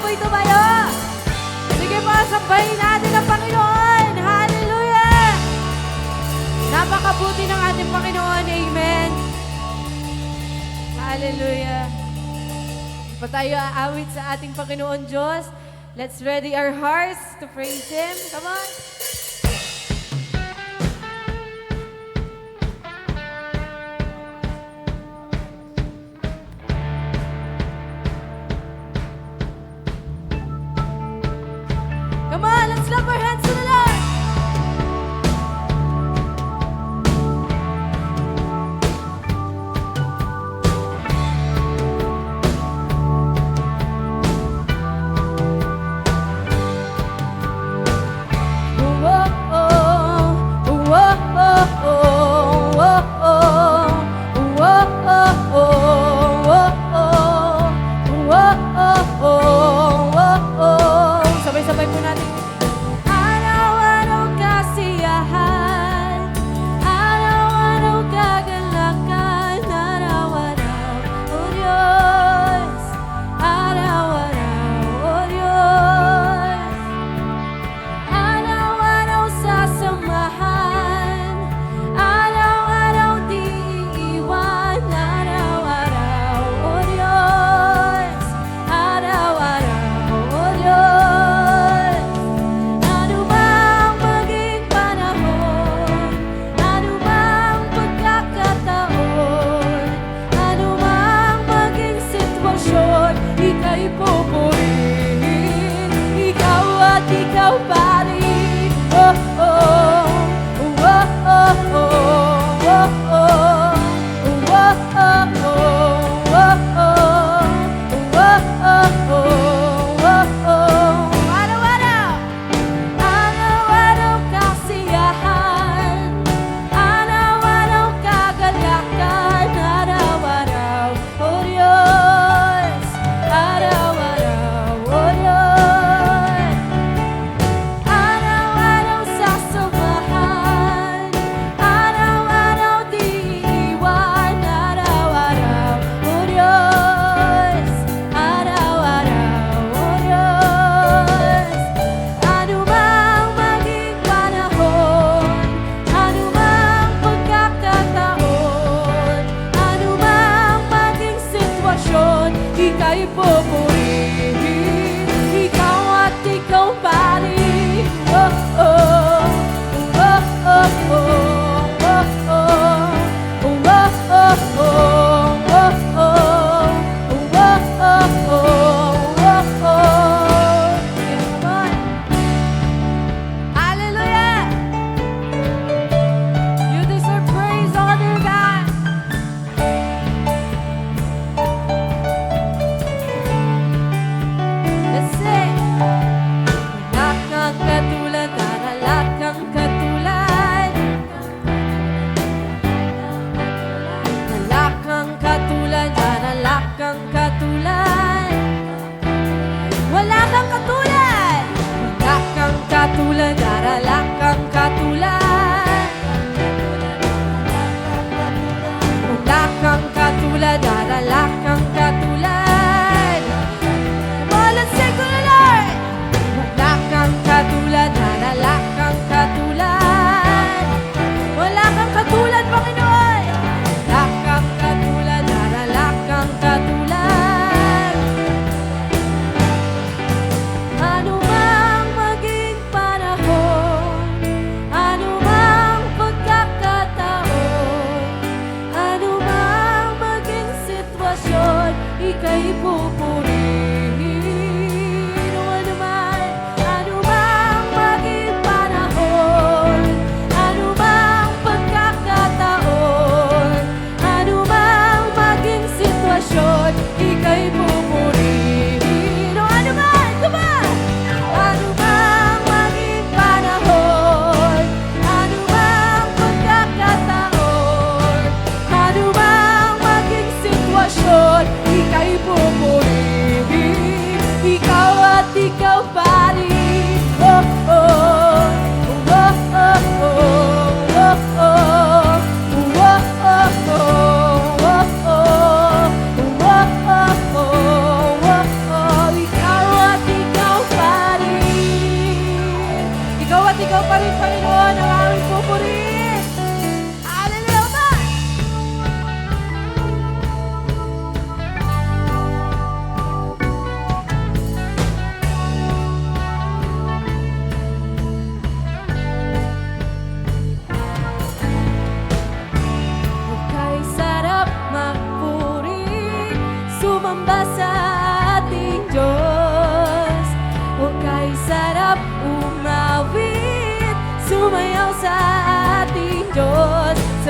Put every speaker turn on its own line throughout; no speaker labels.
po'y tumayo. Sige po, sambahin natin ang Panginoon. Hallelujah! Napakabuti ng ating Panginoon. Amen. Hallelujah. Pa tayo aawit sa ating Panginoon Diyos. Let's ready our hearts to praise Him. Come on. Come on, let's clap our hands to the Lord. Sabay-sabay po natin. Araw-araw kasiyahan, araw-araw kagalakan, araw-araw, O Diyos, araw-araw, O Diyos. Araw-araw sasamahan, araw-araw di iiwan, araw-araw, O Diyos, araw-araw, O Diyos. Ano mang maging panahon, ano mang pagkakataon, ano mang maging sitwasyon, ika'y pupurihin, ikaw at ikaw pa rin. Oh, oh, oh, oh, oh, oh, oh, oh, araw-araw, araw-araw kasiyahan, araw-araw kagalakan, araw-araw, O Diyos, araw-araw, O Diyos. Araw-araw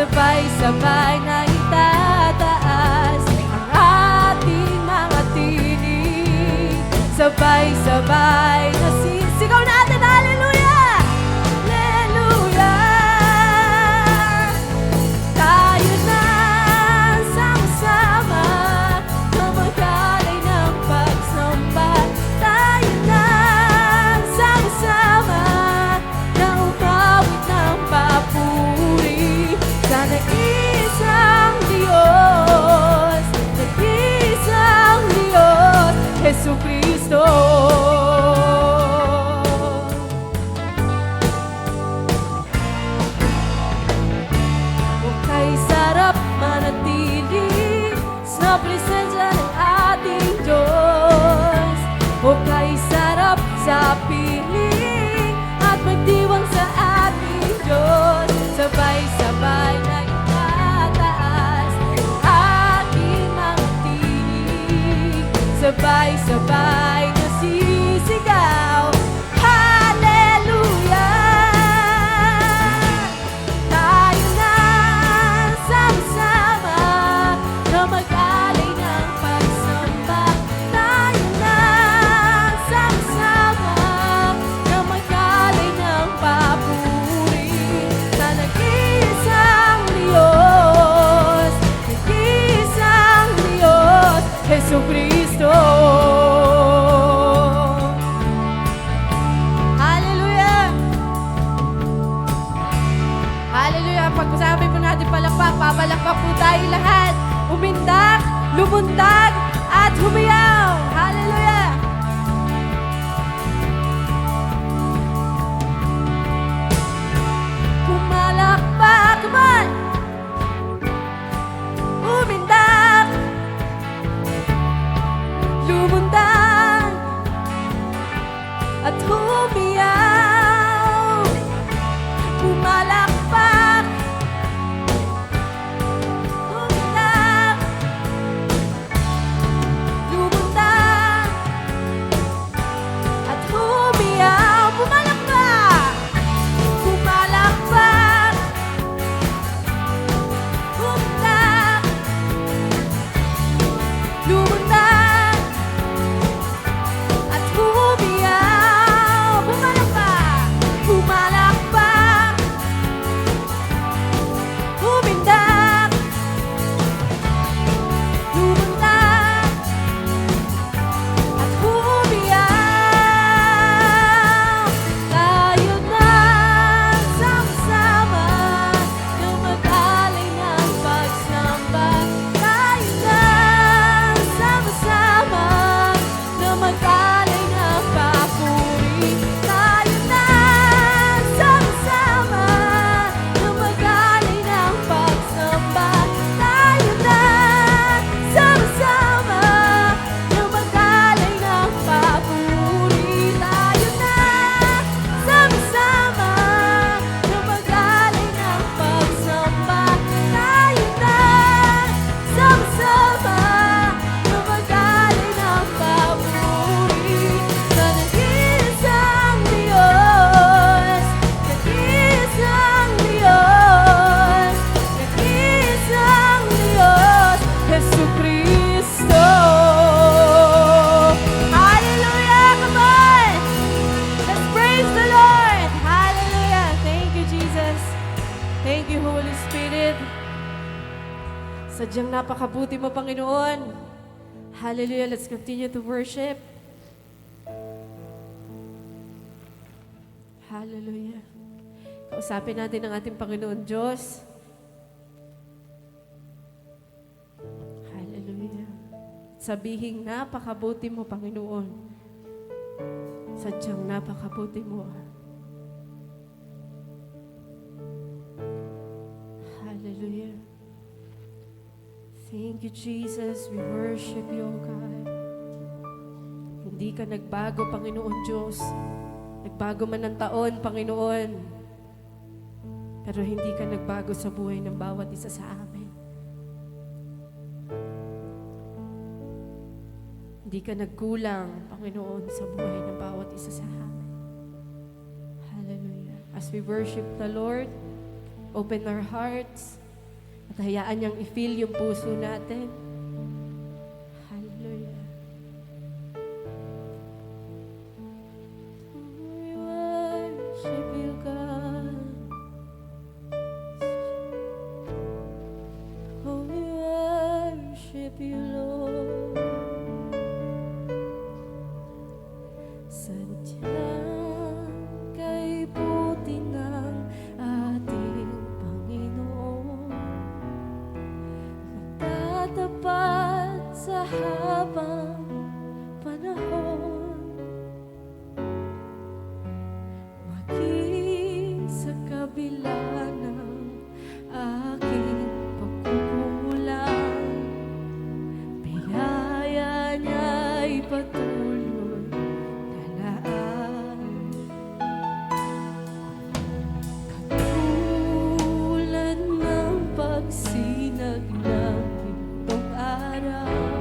sabay-sabay na itataas ang ating mga tinig. Sabay-sabay na sigaw natin, hallelujah! Hallelujah! Tayo na sama-sama na magkalay ng pagsamba. Tayo na sama-sama na umawit ng papuri sa nag-iisang Diyos, nag-iisang Diyos, Jesucristo. Kay sarap manatili sa presensya ng ating Diyos. O kay sarap sa piling at magdiwang sa ating Diyos. Sabay-sabay na itataas ang ating mga tinig. Sabay-sabay na sisigaw, hallelujah! Tayo na sama-sama na mag-alay ng pagsamba. Tayo na sama-sama na mag-alay ng papuri sa nag-iisang Diyos, nag-iisang Diyos, Jesucristo. Hallelujah! Hallelujah! Pag-usabi po natin palakpak, papalakpak po tayo lahat. Umindak, lumundag, at humiyaw. Hallelujah! Pumalakpak, come on! Umindak, lumundag, at humiyaw. Pumalakpak, umindak, lumundag, at humiyaw. Pumalakpak, pumalakpak, umindak, lumundag, at humiyaw. Pumalakpak, pumalakpak, umindak, lumundag, at humiyaw. Tayo na sama-sama na mag-alay ng pagsamba. Tayo na sama-sama na mag-alay ng papuri. Tayo na sama-sama na mag-alay ng pagsamba. Tayo na sama-sama na mag-alay ng papuri. Tayo na sama-sama na mag-alay ng pagsamba. Tayo na sama-sama na mag-alay ng papuri sa nag-iisang Diyos, nag-iisang Diyos, nag-iisang Diyos, Jesucristo. Hallelujah! Come on! Let's praise the Lord! Hallelujah! Thank you, Jesus. Thank you, Holy Spirit. Sadyang napakabuti mo, Panginoon. Hallelujah! Let's continue to worship. Hallelujah! Kausapin natin ang ating Panginoon Diyos. Hallelujah! Sabihin, napakabuti mo, Panginoon. Sadyang napakabuti mo. Hallelujah. Thank you, Jesus. We worship you, O God. Hindi ka nagbago, Panginoon Diyos. Nagbago man ng taon, Panginoon. Pero hindi ka nagbago sa buhay ng bawat isa sa amin. Hindi ka nagkulang, Panginoon, sa buhay ng bawat isa sa amin. Hallelujah. As we worship the Lord, open our hearts At hayaan niyang i-feel yung puso natin. Hallelujah. We worship you, God. Oh, we worship you, Lord. Sadyang kay buti ng ating Panginoon, magtatapat sa habang panahon, maging sa kabila ng aking pagkukulang, biyaya niya'y patuloy nalaan. Katulad ng pagsinag ng gintong araw,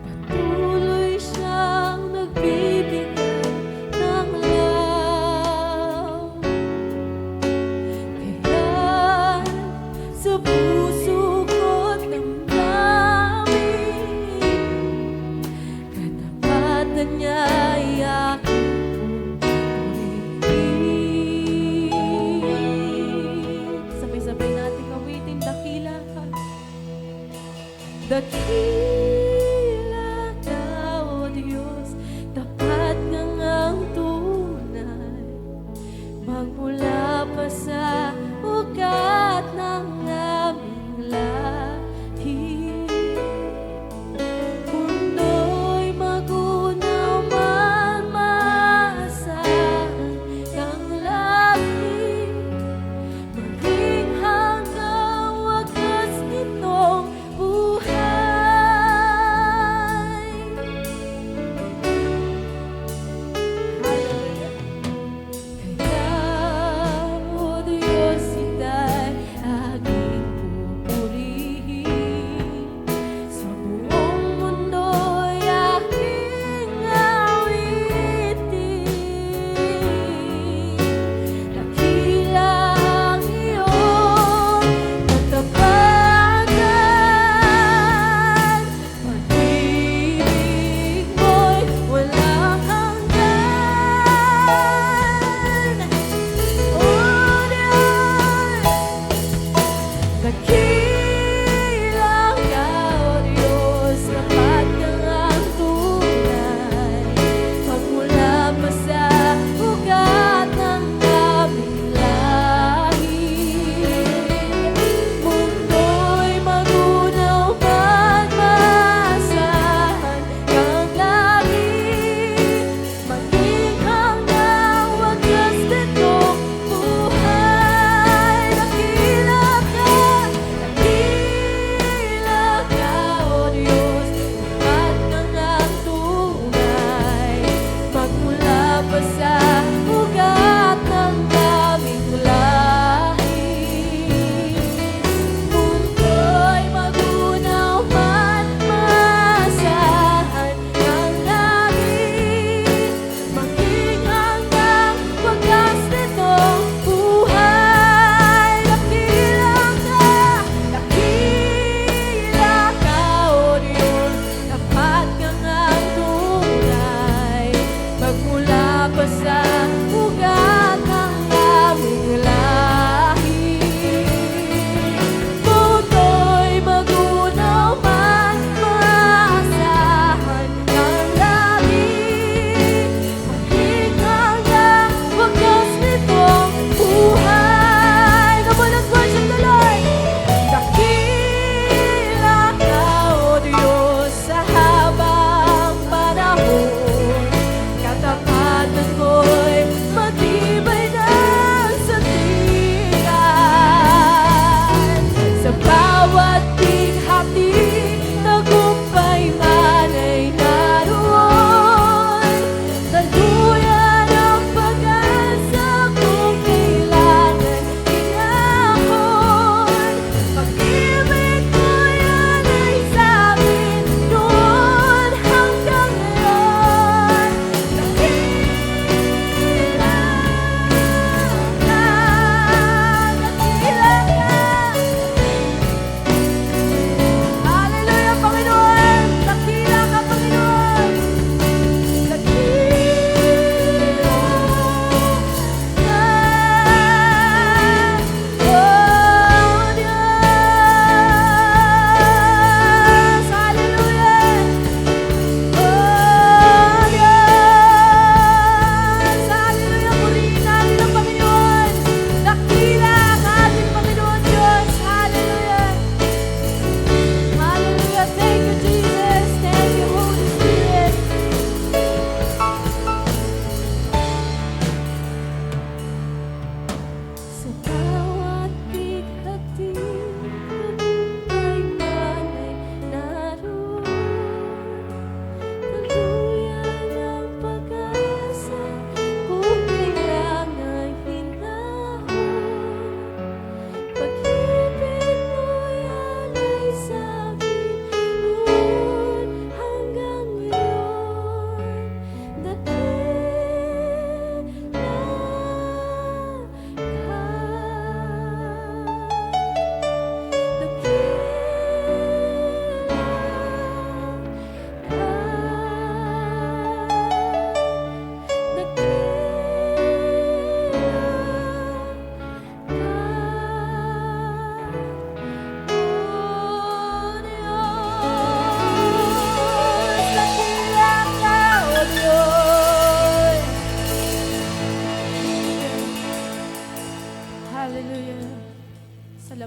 patuloy siyang nagbibigay ng law. Kaya sa puso ko't damdamin, katapatan niya'y aking purihin. Sabay-sabay nating awitin, dakila ka. Dakila ka, O Diyos, tapat kang ang tunay, magmula pa sa ugat ng aming lahi. Mundo'y magunaw man, maasahan kang lagi, maging hanggang wakas nitong buhay.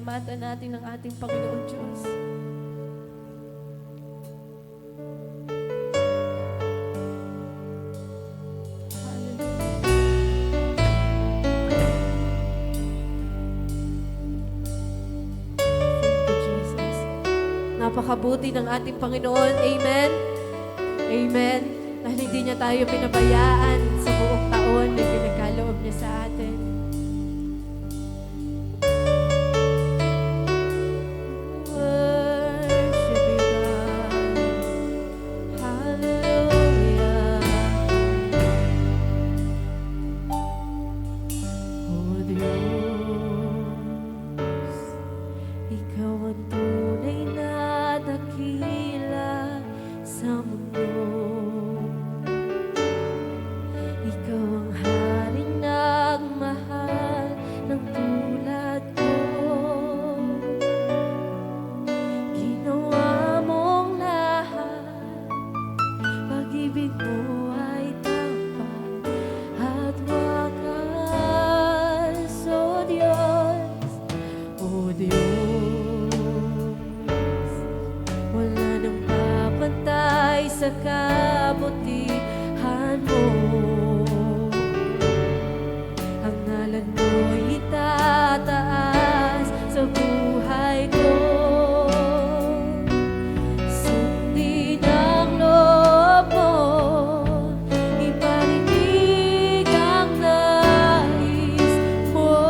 Pasasalamatan natin ang ating Panginoon Diyos. Napakabuti ng ating Panginoon. Amen? Amen? Dahil hindi niya tayo pinabayaan sa buong taon na pinagkaloob niya sa atin. Worship you, God. Hallelujah. O Diyos, Ikaw ang tunay na dakila sa mundo. Ikaw ang haring nagmahal ng tulad ko. Ginawa mong lahat, pag-ibig mo ay tapat at wakas. O Diyos, O Diyos, wala nang papantay sa kabutihan mo. Ang ngalan mo'y itataas sa buhay ko. Sundin ang loob mo, iparinig ang nais mo.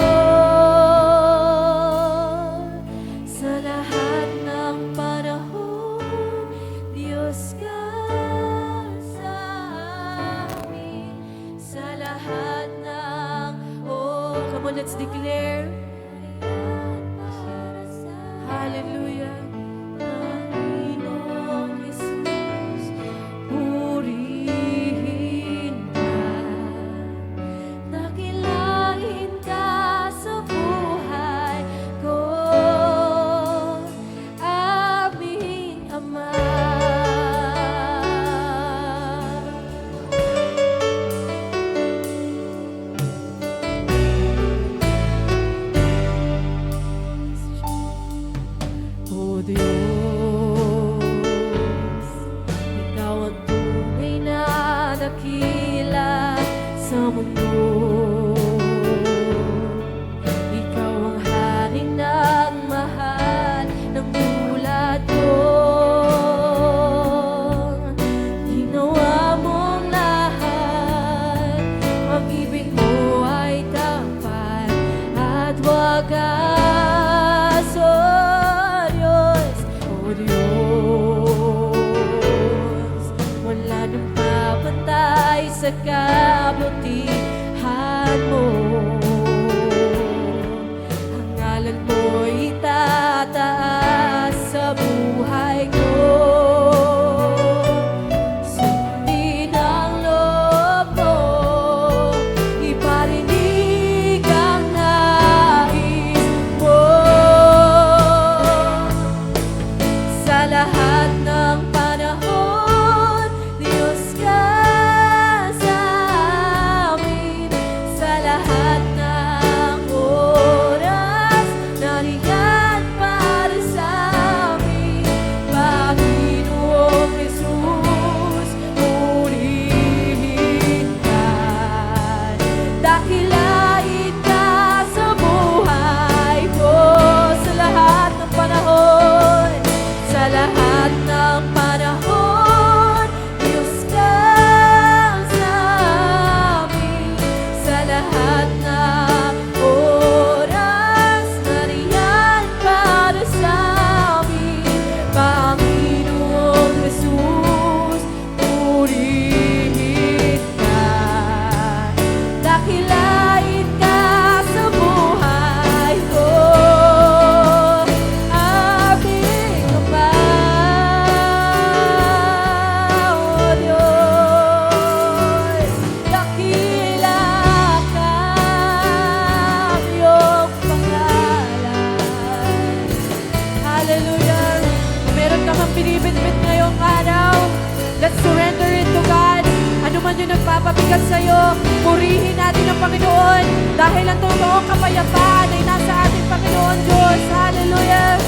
Sa lahat ng panahon, Diyos ka sa amin. Sa lahat ng, oh, come on, let's declare. Hallelujah. Panginoong Jesus, purihin ka. Dakilain ka sa buhay ko, aming Ama. O Diyos, Ikaw ang tunay na dakila sa mundo. Ikaw ang haring nagmahal ng tulad ko. Ginawa mong lahat, pag-ibig mo ay tapat at wagas. O Diyos, wala nang papantay sa kabutihan mo. Ang ngalan mo'y itataas sa buhay ko. Sundin ang loob mo, iparinig ang nais mo. Sa lahat ng panahon, Diyos ka sa amin. Sa lahat ng oras, nariyan para sa amin. Panginoong Jesus, purihin ka. Dakilain ka sa buhay ko. Sa lahat ng panahon, sa lahat ng panahon, Diyos ka sa amin. Sa lahat ng oras, nariyan para sa amin. Panginoong Jesus, purihin ka. Dakilain ka sa buhay ko, aming Ama. O Diyos, dakila ka, ang iyong pangalan. Hallelujah. Meron ka mang binibitbit ngayong araw, let's surrender it to God. Ano man yung nagpapabigat sa'yo, purihin natin ang Panginoon dahil ang totoong kapayapaan ay nasa atin Panginoon Diyos. Hallelujah.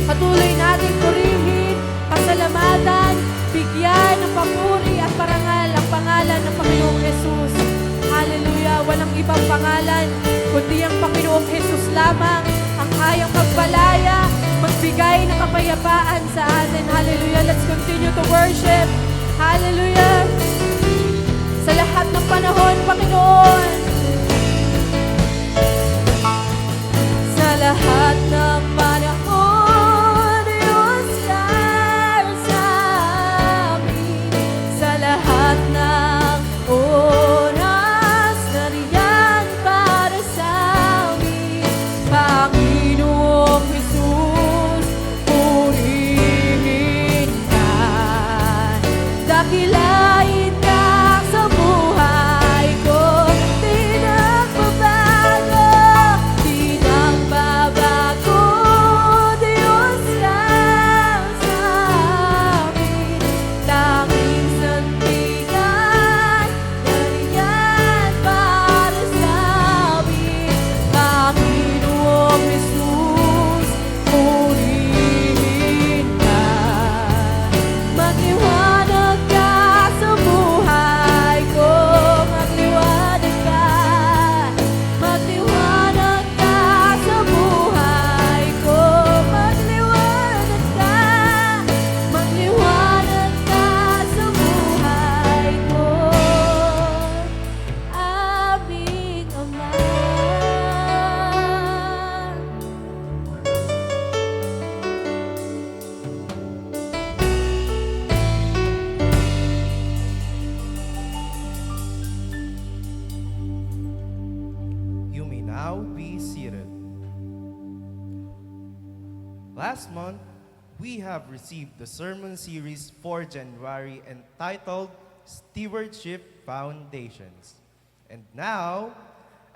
Patuloy natin purihin, pasalamatan, bigyan ng papuri at parangal ang pangalan ng Panginoong Jesus. Hallelujah. Walang ibang pangalan, kundi ang Panginoong Jesus lamang ang kayang magpalaya, magbigay ng kapayapaan sa atin. Hallelujah. Let's continue to worship. Hallelujah. Sa lahat ng panahon, Panginoon. Sa lahat ng panahon, Diyos ka sa amin. Sa lahat ng oras, nariyan para sa amin. Panginoong Jesus, purihin ka. Dakilain ka sa buhay ko. Di nagbabago, di nagbabago. Diyos lang sa amin. Tanging sandigan, nariyan para sa amin. Panginoong Jesus, purihin ka. Magliwanag ka sa buhay ko. Magliwanag ka. Magliwanag ka sa buhay ko. Magliwanag ka. Magliwanag ka sa buhay ko. Aming Ama.
You may now be seated. Last month, we have received the sermon series for January entitled Stewardship Foundations. And now,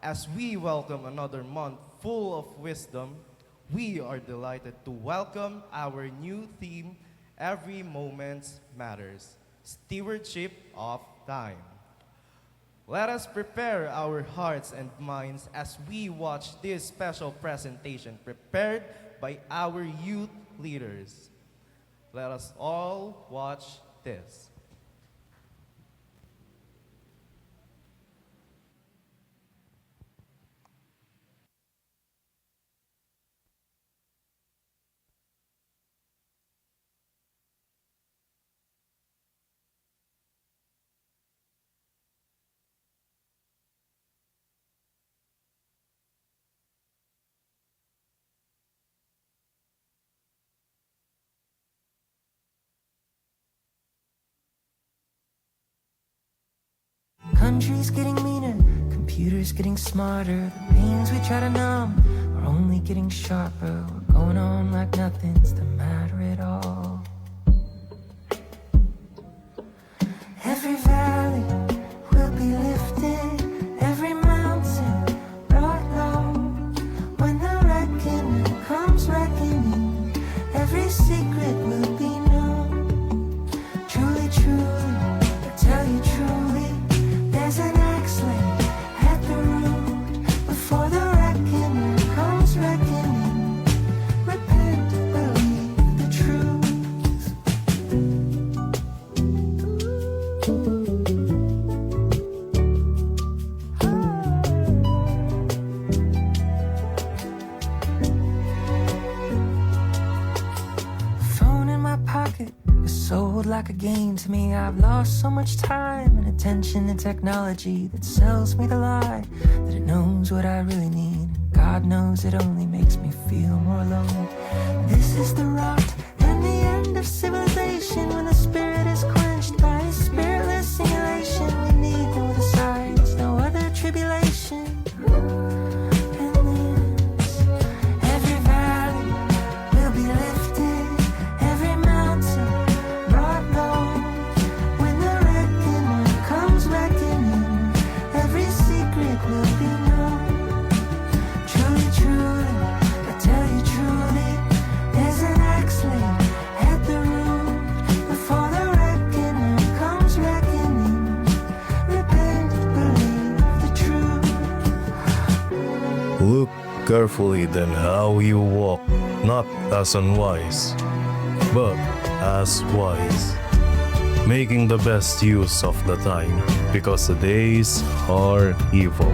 as we welcome another month full of wisdom, we are delighted to welcome our new theme, Every Moment Matters, Stewardship of Time. Let us prepare our hearts and minds as we watch this special presentation prepared by our youth leaders. Let us all watch this.
Country's getting meaner, computers getting smarter. The pains we try to numb are only getting sharper. We're going on like nothing's the matter at all. Every valley will be lifted, every mountain brought low. When the reckoning comes reckoning, every secret will be known. Truly, truly, I tell you truly, there's an axe laid at the root. Before the reckoner comes reckoning, repent, believe the truth. Phone in my pocket is sold like a game to me. I've lost so much time and attention to technology that sells me the lie that it knows what I really need. God knows it only makes me feel more alone. This is the rot and the end of civilization, when the spirit is quenched by a spiritless simulation. We need no other signs, no other tribulation. And this, every valley will be lifted, every mountain brought low. When the reckoner comes reckoning, every secret will be known. Truly, truly, I tell you truly, there's an axe laid at the root.
carefully then how you walk, not as unwise, but as wise, making the best use of the time, because the days are evil.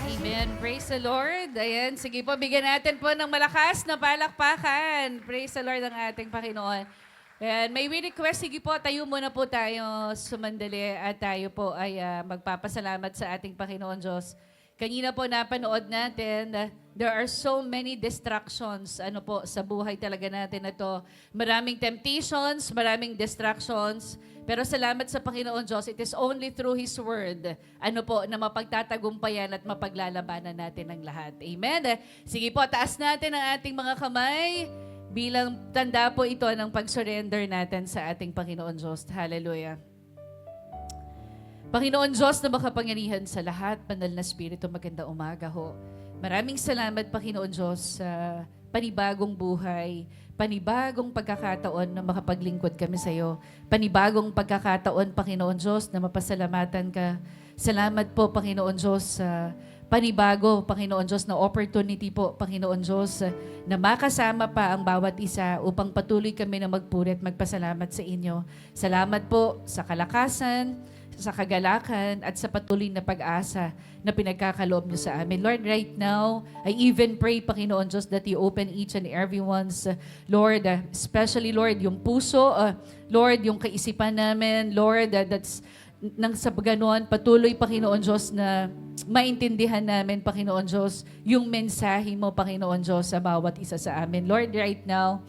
Amen. Praise the Lord. Ayan, sige po, bigyan natin po ng malakas na palakpakan. Praise the Lord ang ating Panginoon. Ayan, may we request, sige po, tayo muna po tayo sumandali at tayo po ay magpapasalamat sa ating Panginoon Diyos. Kanina po napanood natin, there are so many distractions sa buhay talaga natin na to. Maraming temptations, maraming distractions, pero salamat sa Panginoon Diyos, it is only through His Word, na mapagtatagumpayan at mapaglalabanan natin ang lahat. Amen? Sige po, taas natin ang ating mga kamay bilang tanda po ito ng pag-surrender natin sa ating Panginoon Diyos. Hallelujah. Panginoon Diyos na makapangyarihan sa lahat, Banal na Espiritu, maganda umaga ho. Maraming salamat, Panginoon Diyos, sa panibagong buhay, panibagong pagkakataon na makapaglingkod kami sa iyo. Panibagong pagkakataon, Panginoon Diyos, na mapasalamatan ka. Salamat po, Panginoon Diyos, sa panibago, Panginoon Diyos, na opportunity po, Panginoon Diyos, na makasama pa ang bawat isa upang patuloy kami na magpuri at magpasalamat sa inyo. Salamat po sa kalakasan, sa kagalakan at sa patuloy na pag-asa na pinagkakaloob niyo sa amin. Lord, right now, I even pray, Panginoon Diyos, that you open each and everyone's, Lord, especially, Lord, yung puso, Lord, yung kaisipan namin, Lord, that's nang sa ganoon, patuloy, Panginoon Diyos, na maintindihan namin, Panginoon Diyos, yung mensahe mo, Panginoon Diyos, sa bawat isa sa amin. Lord, right now,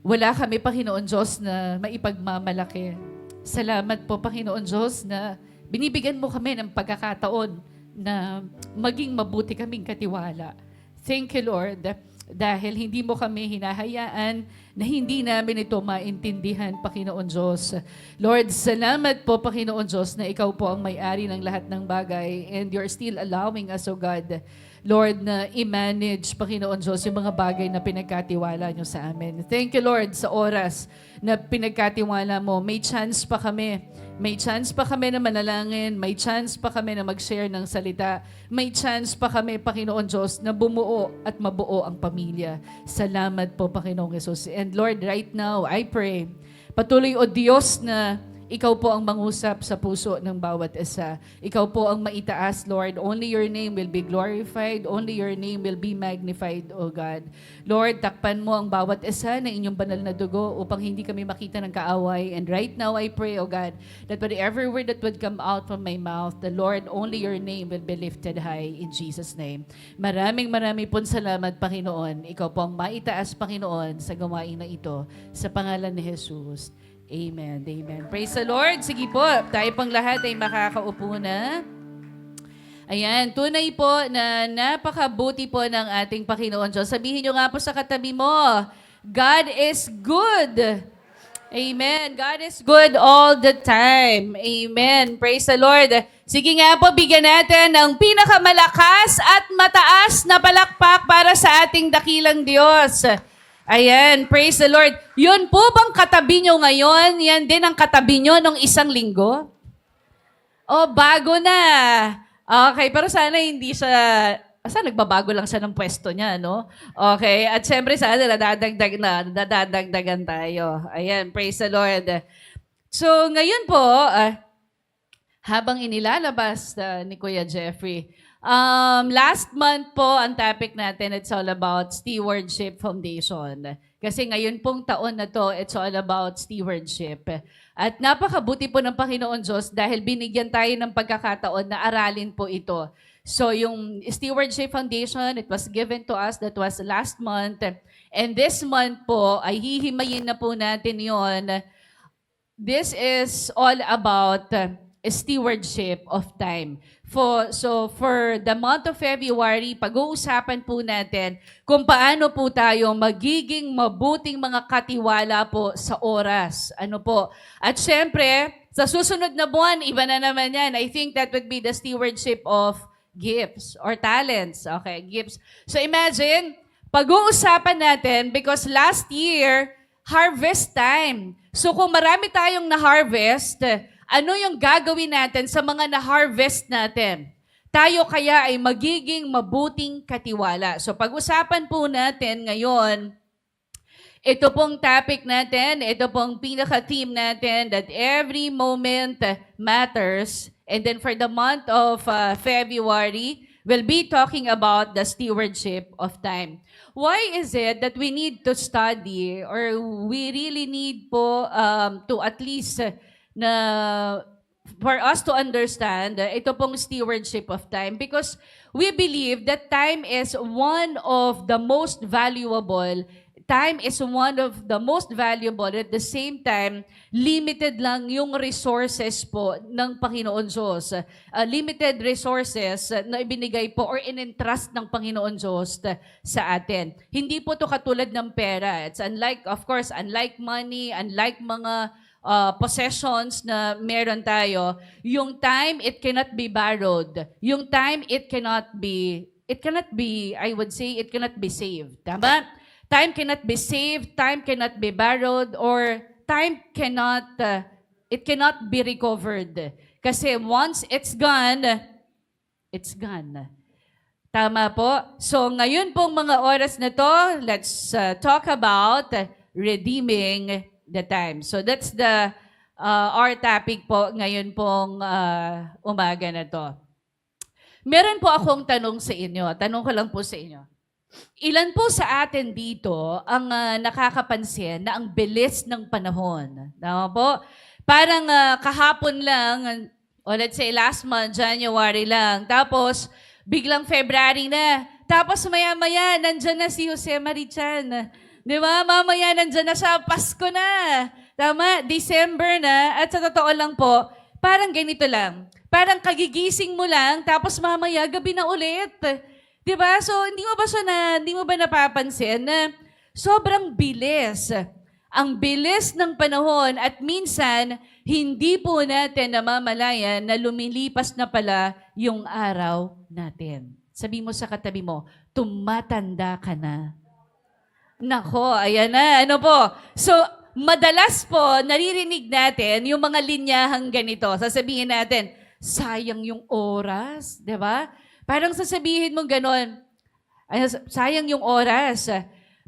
wala kami, Panginoon Diyos, na maipagmamalaki. Salamat po, Panginoon Diyos, na binibigyan mo kami ng pagkakataon na maging mabuti kaming katiwala. Thank you, Lord, dahil hindi mo kami hinahayaan na hindi namin ito maintindihan, Panginoon Diyos. Lord, salamat po, Panginoon Diyos, na ikaw po ang may-ari ng lahat ng bagay and you're still allowing us, O God, Lord, na i-manage, Panginoon Diyos, yung mga bagay na pinagkatiwala nyo sa amin. Thank you, Lord, sa oras na pinagkatiwala mo. May chance pa kami. May chance pa kami na manalangin. May chance pa kami na mag-share ng salita. May chance pa kami, Panginoon Diyos, na bumuo at mabuo ang pamilya. Salamat po, Panginoong Jesus. And Lord, right now, I pray, patuloy, O Diyos, na ikaw po ang mangusap sa puso ng bawat isa. Ikaw po ang maitaas, Lord. Only your name will be glorified. Only your name will be magnified, O God. Lord, takpan mo ang bawat isa ng inyong banal na dugo upang hindi kami makita ng kaaway. And right now, I pray, O God, that whatever word that would come out from my mouth, the Lord, only your name will be lifted high in Jesus' name. Maraming pong salamat, Panginoon. Ikaw po ang maitaas, Panginoon, sa gawain na ito. Sa pangalan ni Jesus. Amen. Amen. Praise the Lord. Sige po, tayo pang lahat ay makakaupo na. Ayan, tunay po na napakabuti po ng ating Panginoon Diyos. Sabihin nyo nga po sa katabi mo, God is good. Amen. God is good all the time. Amen. Praise the Lord. Sige nga po, bigyan natin ng pinakamalakas at mataas na palakpak para sa ating dakilang Diyos. Ayan, praise the Lord. Yun po bang katabi nyo ngayon? Yan din ang katabi nyo nung isang linggo? O, bago na. Okay, pero sana hindi siya, nagbabago lang siya ng pwesto niya, no? Okay, at syempre sana nadadagdagan tayo. Ayan, praise the Lord. So, ngayon po, habang inilalabas ni Kuya Jeffrey, last month po, ang topic natin, it's all about Stewardship Foundation. Kasi ngayon pong taon na to, it's all about stewardship. At napakabuti po ng Panginoon Diyos dahil binigyan tayo ng pagkakataon na aralin po ito. So yung Stewardship Foundation, it was given to us, that was last month. And this month po, ay hihimayin na po natin yon. This is all about stewardship of time. So for the month of February, pag-uusapan po natin kung paano po tayo magiging mabuting mga katiwala po sa oras. Ano po? At syempre, sa susunod na buwan, iba na naman yan. I think that would be the stewardship of gifts or talents. Okay, gifts. So imagine, pag-uusapan natin because last year, harvest time. So kung marami tayong na-harvest, ano yung gagawin natin sa mga na-harvest natin? Tayo kaya ay magiging mabuting katiwala. So pag-usapan po natin ngayon, ito pong topic natin, ito pong pinaka-theme natin that every moment matters. And then for the month of February, we'll be talking about the stewardship of time. Why is it that we need to study or we really need po to at least for us to understand ito pong stewardship of time? Because we believe that time is one of the most valuable. Time is one of the most valuable. At the same time, limited lang yung resources po ng Panginoon Diyos. Limited resources na ibinigay po or in-entrust ng Panginoon Diyos sa atin. Hindi po to katulad ng pera. It's unlike, of course, unlike money, unlike mga possessions na meron tayo. Yung time, it cannot be borrowed. Yung time, it cannot be, I would say, it cannot be saved. Tama? Time cannot be saved, time cannot be borrowed, or time cannot, it cannot be recovered. Kasi once it's gone, it's gone. Tama po? So ngayon pong mga oras na to, let's talk about redeeming the time. So that's the our topic po ngayon pong umaga na to. Meron po akong tanong sa inyo. Tanong ko lang po sa inyo. Ilan po sa atin dito ang nakakapansin na ang bilis ng panahon? Tama po? Parang kahapon lang, o let's say last month, January lang. Tapos, biglang February na. Tapos maya-maya, nandyan na si Jose Marichan. Di ba? Mamaya, nandyan na siya. Pasko na. Tama? December na. At sa totoo lang po, parang ganito lang. Parang kagigising mo lang, tapos mamaya, gabi na ulit. Diba? So, hindi mo ba napapansin na sobrang bilis. Ang bilis ng panahon at minsan, hindi po natin namamalayan na lumilipas na pala yung araw natin. Sabi mo sa katabi mo, tumatanda ka na. Nako, ayan na. Ano po? So, madalas po, naririnig natin yung mga linyahang ganito. Sasabihin natin, sayang yung oras. Diba? Parang sasabihin mo ganon, ay, sayang yung oras.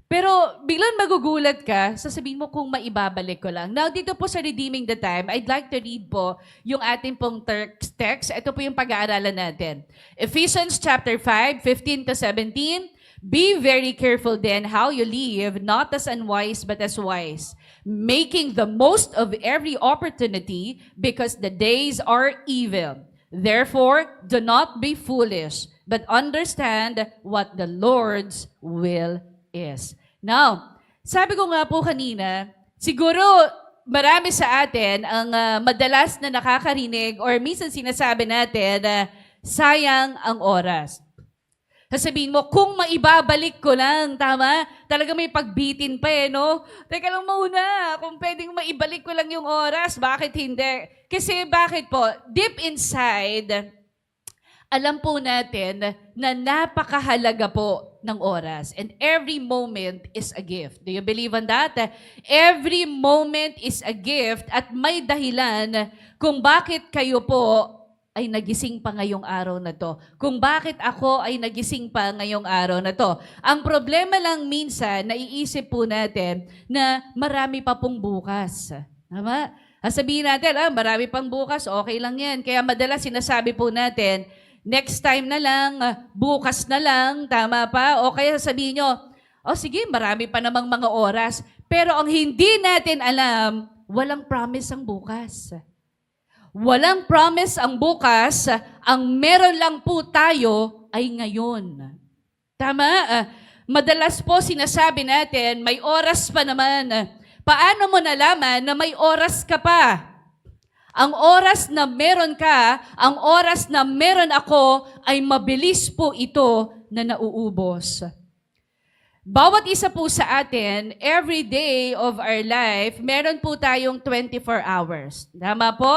Pero biglang magugulat ka, sasabihin mo kung maibabalik ko lang. Now, dito po sa Redeeming the Time, I'd like to read po yung ating pong text. Ito po yung pag-aaralan natin. Ephesians chapter 5, 15 to 17. Be very careful then how you live, not as unwise but as wise, making the most of every opportunity because the days are evil. Therefore, do not be foolish, but understand what the Lord's will is. Now, sabi ko nga po kanina, siguro marami sa atin ang madalas na nakakarinig or minsan sinasabi natin na sayang ang oras. Sasabihin mo, kung maibabalik ko lang, tama? Talaga may pagbitin pa no? Teka lang muna, kung pwedeng maibalik ko lang yung oras, bakit hindi? Kasi bakit po? Deep inside, alam po natin na napakahalaga po ng oras. And every moment is a gift. Do you believe on that? Every moment is a gift at may dahilan kung bakit kayo po ay nagising pa ngayong araw na to. Kung bakit ako ay nagising pa ngayong araw na to. Ang problema lang minsan, naiisip po natin na marami pa pong bukas. Tama? Sabihin natin, marami pang bukas, okay lang yan. Kaya madalas sinasabi po natin, next time na lang, bukas na lang, tama pa? O kaya sabihin nyo, sige, marami pa namang mga oras. Pero ang hindi natin alam, walang promise ang bukas. Walang promise ang bukas, ang meron lang po tayo ay ngayon. Tama? Madalas po sinasabi natin, may oras pa naman. Paano mo nalaman na may oras ka pa? Ang oras na meron ka, ang oras na meron ako, ay mabilis po ito na nauubos. Bawat isa po sa atin, every day of our life, meron po tayong 24 hours. Tama po?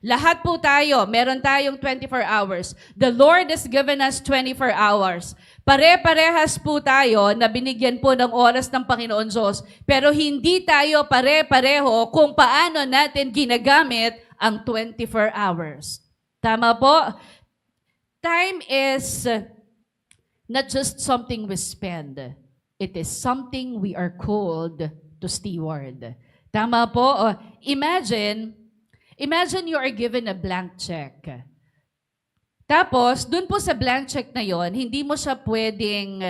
Lahat po tayo, meron tayong 24 hours. The Lord has given us 24 hours. Pare-parehas po tayo na binigyan po ng oras ng Panginoon Diyos. Pero hindi tayo pare-pareho kung paano natin ginagamit ang 24 hours. Tama po? Time is not just something we spend. It is something we are called to steward. Tama po? Imagine you are given a blank check. Tapos, dun po sa blank check na yon, hindi mo siya pwedeng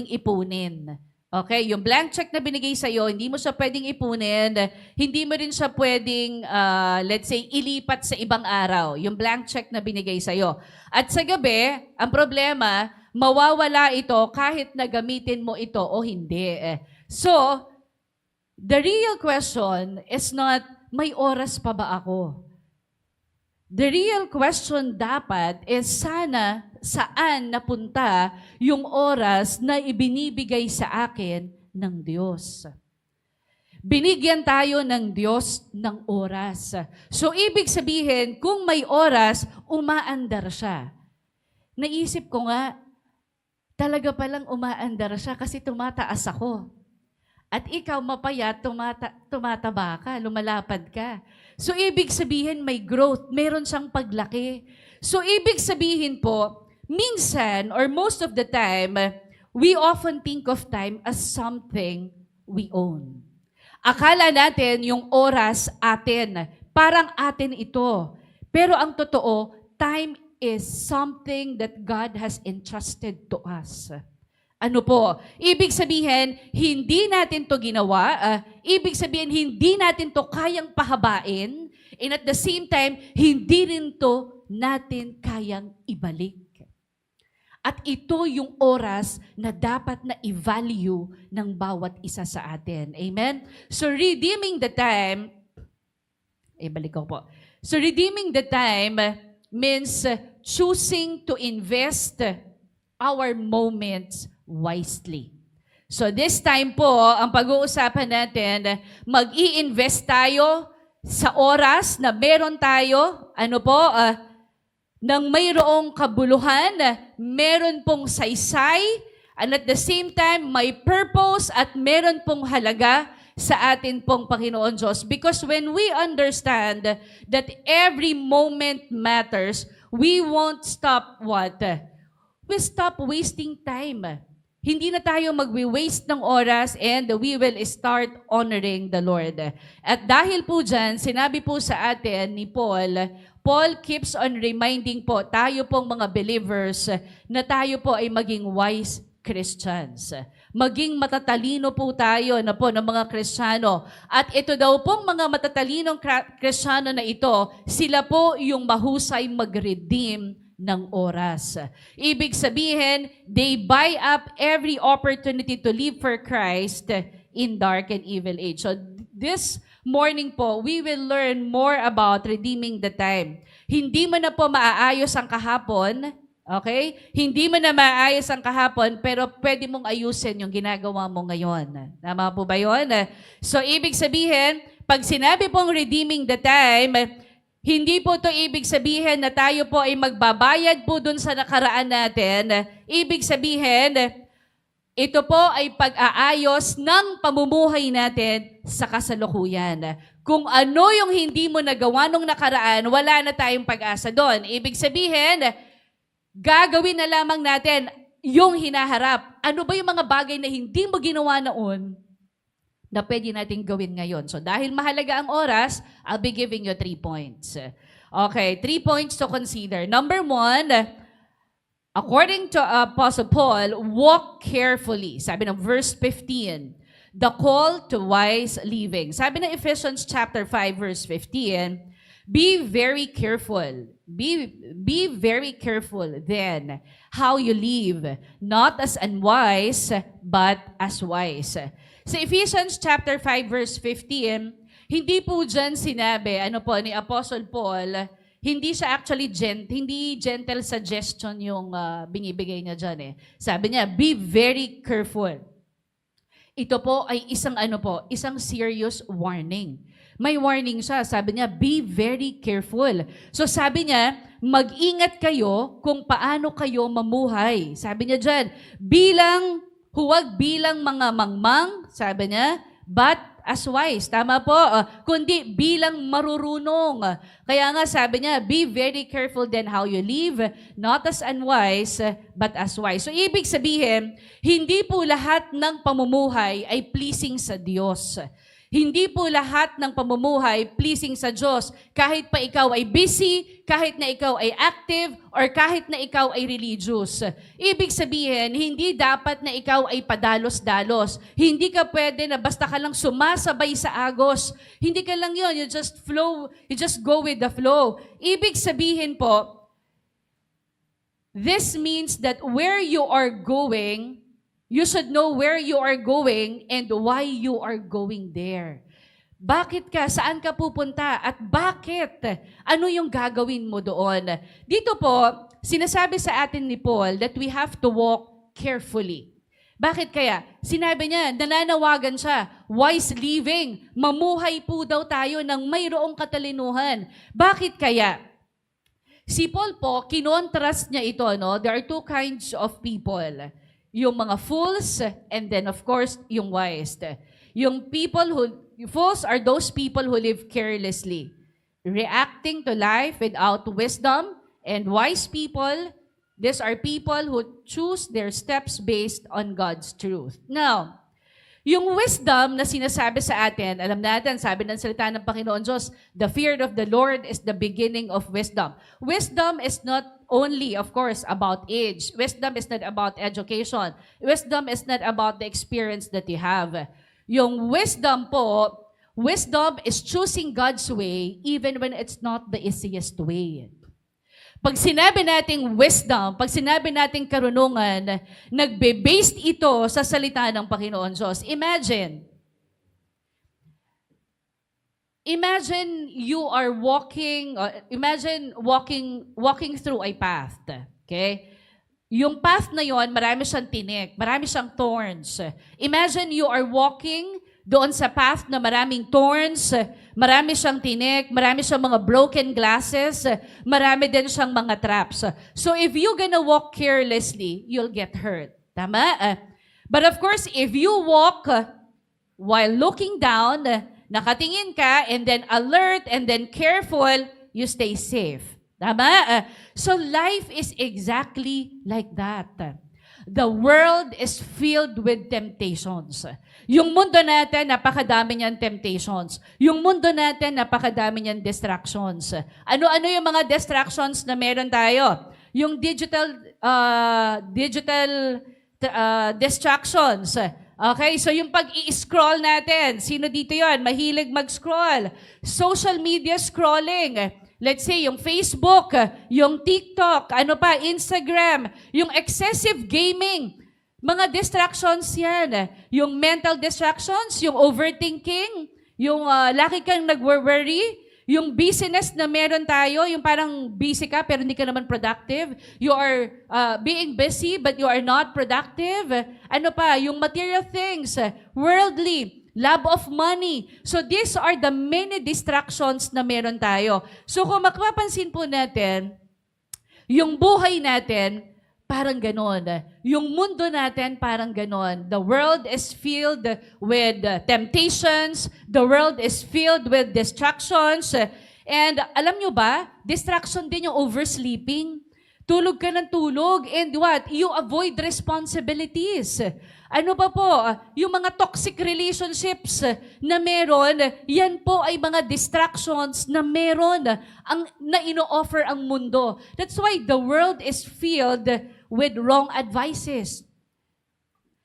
ipunin. Okay? Yung blank check na binigay sa iyo, hindi mo siya pwedeng ipunin, hindi mo rin siya pwedeng, let's say, ilipat sa ibang araw. Yung blank check na binigay sa iyo. At sa gabi, ang problema, mawawala ito kahit na gamitin mo ito o hindi. So, the real question is not, may oras pa ba ako? The real question dapat is sana saan napunta yung oras na ibinibigay sa akin ng Diyos. Binigyan tayo ng Diyos ng oras. So, ibig sabihin, kung may oras, umaandar siya. Naisip ko nga, talaga palang umaandar siya kasi tumataas ako. At ikaw mapayat, tumataba ka, lumalapad ka. So, ibig sabihin may growth, meron siyang paglaki. So, ibig sabihin po, minsan or most of the time, we often think of time as something we own. Akala natin yung oras atin, parang atin ito. Pero ang totoo, time is something that God has entrusted to us. Ano po? Ibig sabihin, hindi natin to ginawa. Ibig sabihin, hindi natin to kayang pahabain. And at the same time, hindi rin to natin kayang ibalik. At ito yung oras na dapat na i-value ng bawat isa sa atin. Amen? So redeeming the time, balik ko po. So redeeming the time means choosing to invest our moments wisely. So this time po, ang pag-uusapan natin, mag-i-invest tayo sa oras na meron tayo, nang mayroong kabuluhan, meron pong saysay, and at the same time, may purpose at meron pong halaga sa atin pong Panginoon Diyos. Because when we understand that every moment matters, we won't stop what? We stop wasting time. Hindi na tayo magwi-waste ng oras and we will start honoring the Lord. At dahil po dyan, sinabi po sa atin ni Paul keeps on reminding po tayo pong mga believers na tayo po ay maging wise Christians. Maging matatalino po tayo na po ng mga Kristiyano. At ito daw pong mga matatalinong Kristiyano na ito, sila po yung mahusay mag-redeem ng oras. Ibig sabihin, they buy up every opportunity to live for Christ in dark and evil age. So this morning po, we will learn more about redeeming the time. Hindi mo na po maaayos ang kahapon, okay? Hindi mo na maaayos ang kahapon, pero pwede mong ayusin yung ginagawa mo ngayon. Tama po ba yun? So, ibig sabihin, pag sinabi pong redeeming the time, hindi po to ibig sabihin na tayo po ay magbabayad po dun sa nakaraan natin. Ibig sabihin, ito po ay pag-aayos ng pamumuhay natin sa kasalukuyan. Kung ano yung hindi mo nagawa nung nakaraan, wala na tayong pag-asa doon. Ibig sabihin, gagawin na lamang natin yung hinaharap. Ano ba yung mga bagay na hindi mo ginawa noon na pwede natin gawin ngayon? So dahil mahalaga ang oras, I'll be giving you 3 points. Okay, 3 points to consider. Number 1, according to Apostle Paul, walk carefully. Sabi ng verse 15, the call to wise living. Sabi ng Ephesians chapter 5 verse 15, be very careful. Be very careful then how you live, not as unwise, but as wise. Sa Ephesians chapter 5 verse 15, Hindi po dyan sinabi, ano po, ni Apostle Paul, hindi siya actually hindi gentle suggestion yung binibigay niya dyan eh. Sabi niya, be very careful. Ito po ay isang serious warning. May warning siya. Sabi niya, be very careful. So sabi niya, mag-ingat kayo kung paano kayo mamuhay. Sabi niya dyan, huwag bilang mga mangmang, sabi niya, but as wise. Tama po. Kundi bilang marurunong. Kaya nga sabi niya, be very careful then how you live, not as unwise, but as wise. So ibig sabihin, hindi po lahat ng pamumuhay ay pleasing sa Diyos. Hindi po lahat ng pamumuhay pleasing sa Diyos. Kahit pa ikaw ay busy, kahit na ikaw ay active, or kahit na ikaw ay religious. Ibig sabihin, hindi dapat na ikaw ay padalos-dalos. Hindi ka pwede na basta ka lang sumasabay sa agos. Hindi ka lang yon, you just go with the flow. Ibig sabihin po, this means that where you are going, you should know where you are going and why you are going there. Bakit ka? Saan ka pupunta? At bakit? Ano yung gagawin mo doon? Dito po, sinasabi sa atin ni Paul that we have to walk carefully. Bakit kaya? Sinabi niya, nananawagan siya, wise living. Mamuhay po daw tayo ng mayroong katalinuhan. Bakit kaya? Si Paul po, kinontrast niya ito, no? There are two kinds of people. Yung mga fools, and then of course, yung wise. Fools are those people who live carelessly, reacting to life without wisdom, and wise people, these are people who choose their steps based on God's truth. Now, yung wisdom na sinasabi sa atin, alam natin, sabi ng salita ng Panginoon Diyos, the fear of the Lord is the beginning of wisdom. Wisdom is not only, of course, about age. Wisdom is not about education. Wisdom is not about the experience that you have. Yung wisdom po, wisdom is choosing God's way even when it's not the easiest way. Pag sinabi nating wisdom, pag sinabi nating karunungan, nagbe-based ito sa salita ng Panginoon Diyos. Imagine you are walking through a path. Okay? Yung path na yon, marami siyang tinik, marami siyang thorns. Imagine you are walking doon sa path na maraming thorns, marami siyang tinik, marami siyang mga broken glasses, marami din siyang mga traps. So if you gonna walk carelessly, you'll get hurt. Tama? But of course, if you walk while looking down, nakatingin ka, and then alert, and then careful, you stay safe. Tama? So life is exactly like that. The world is filled with temptations. Yung mundo natin, napakadami niyang temptations. Yung mundo natin, napakadami niyang distractions. Ano-ano yung mga distractions na meron tayo? Yung digital distractions. Okay, so yung pag-i-scroll natin, sino dito yon? Mahilig mag-scroll. Social media scrolling. Let's say, yung Facebook, yung TikTok, Instagram, yung excessive gaming. Mga distractions yan. Yung mental distractions, yung overthinking, yung laki kang nag-worry, yung busyness na meron tayo, yung parang busy ka pero hindi ka naman productive. You are being busy but you are not productive. Yung material things, worldly, love of money. So these are the many distractions na meron tayo. So kung mapapansin po natin, yung buhay natin, parang ganon. Yung mundo natin, parang ganon. The world is filled with temptations. The world is filled with distractions. And alam nyo ba, distraction din yung oversleeping. Tulog ka ng tulog. And what? You avoid responsibilities. Ano pa po? Yung mga toxic relationships na meron, yan po ay mga distractions na meron na ino-offer ang mundo. That's why the world is filled with wrong advices.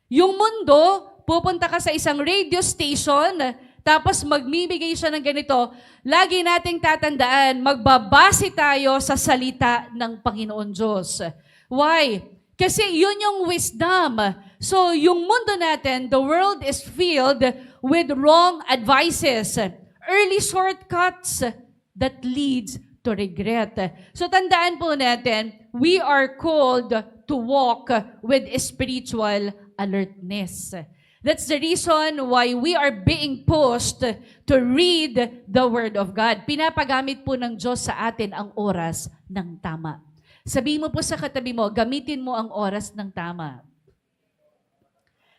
Yung mundo, pupunta ka sa isang radio station, tapos magmimigay siya ng ganito, lagi nating tatandaan, magbabase tayo sa salita ng Panginoon Diyos. Why? Kasi yun yung wisdom. So, yung mundo natin, the world is filled with wrong advices. early shortcuts that leads to regret. So tandaan po natin, we are called to walk with spiritual alertness. That's the reason why we are being pushed to read the Word of God. Pinapagamit po ng Diyos sa atin ang oras ng tama. Sabihin mo po sa katabi mo, gamitin mo ang oras ng tama.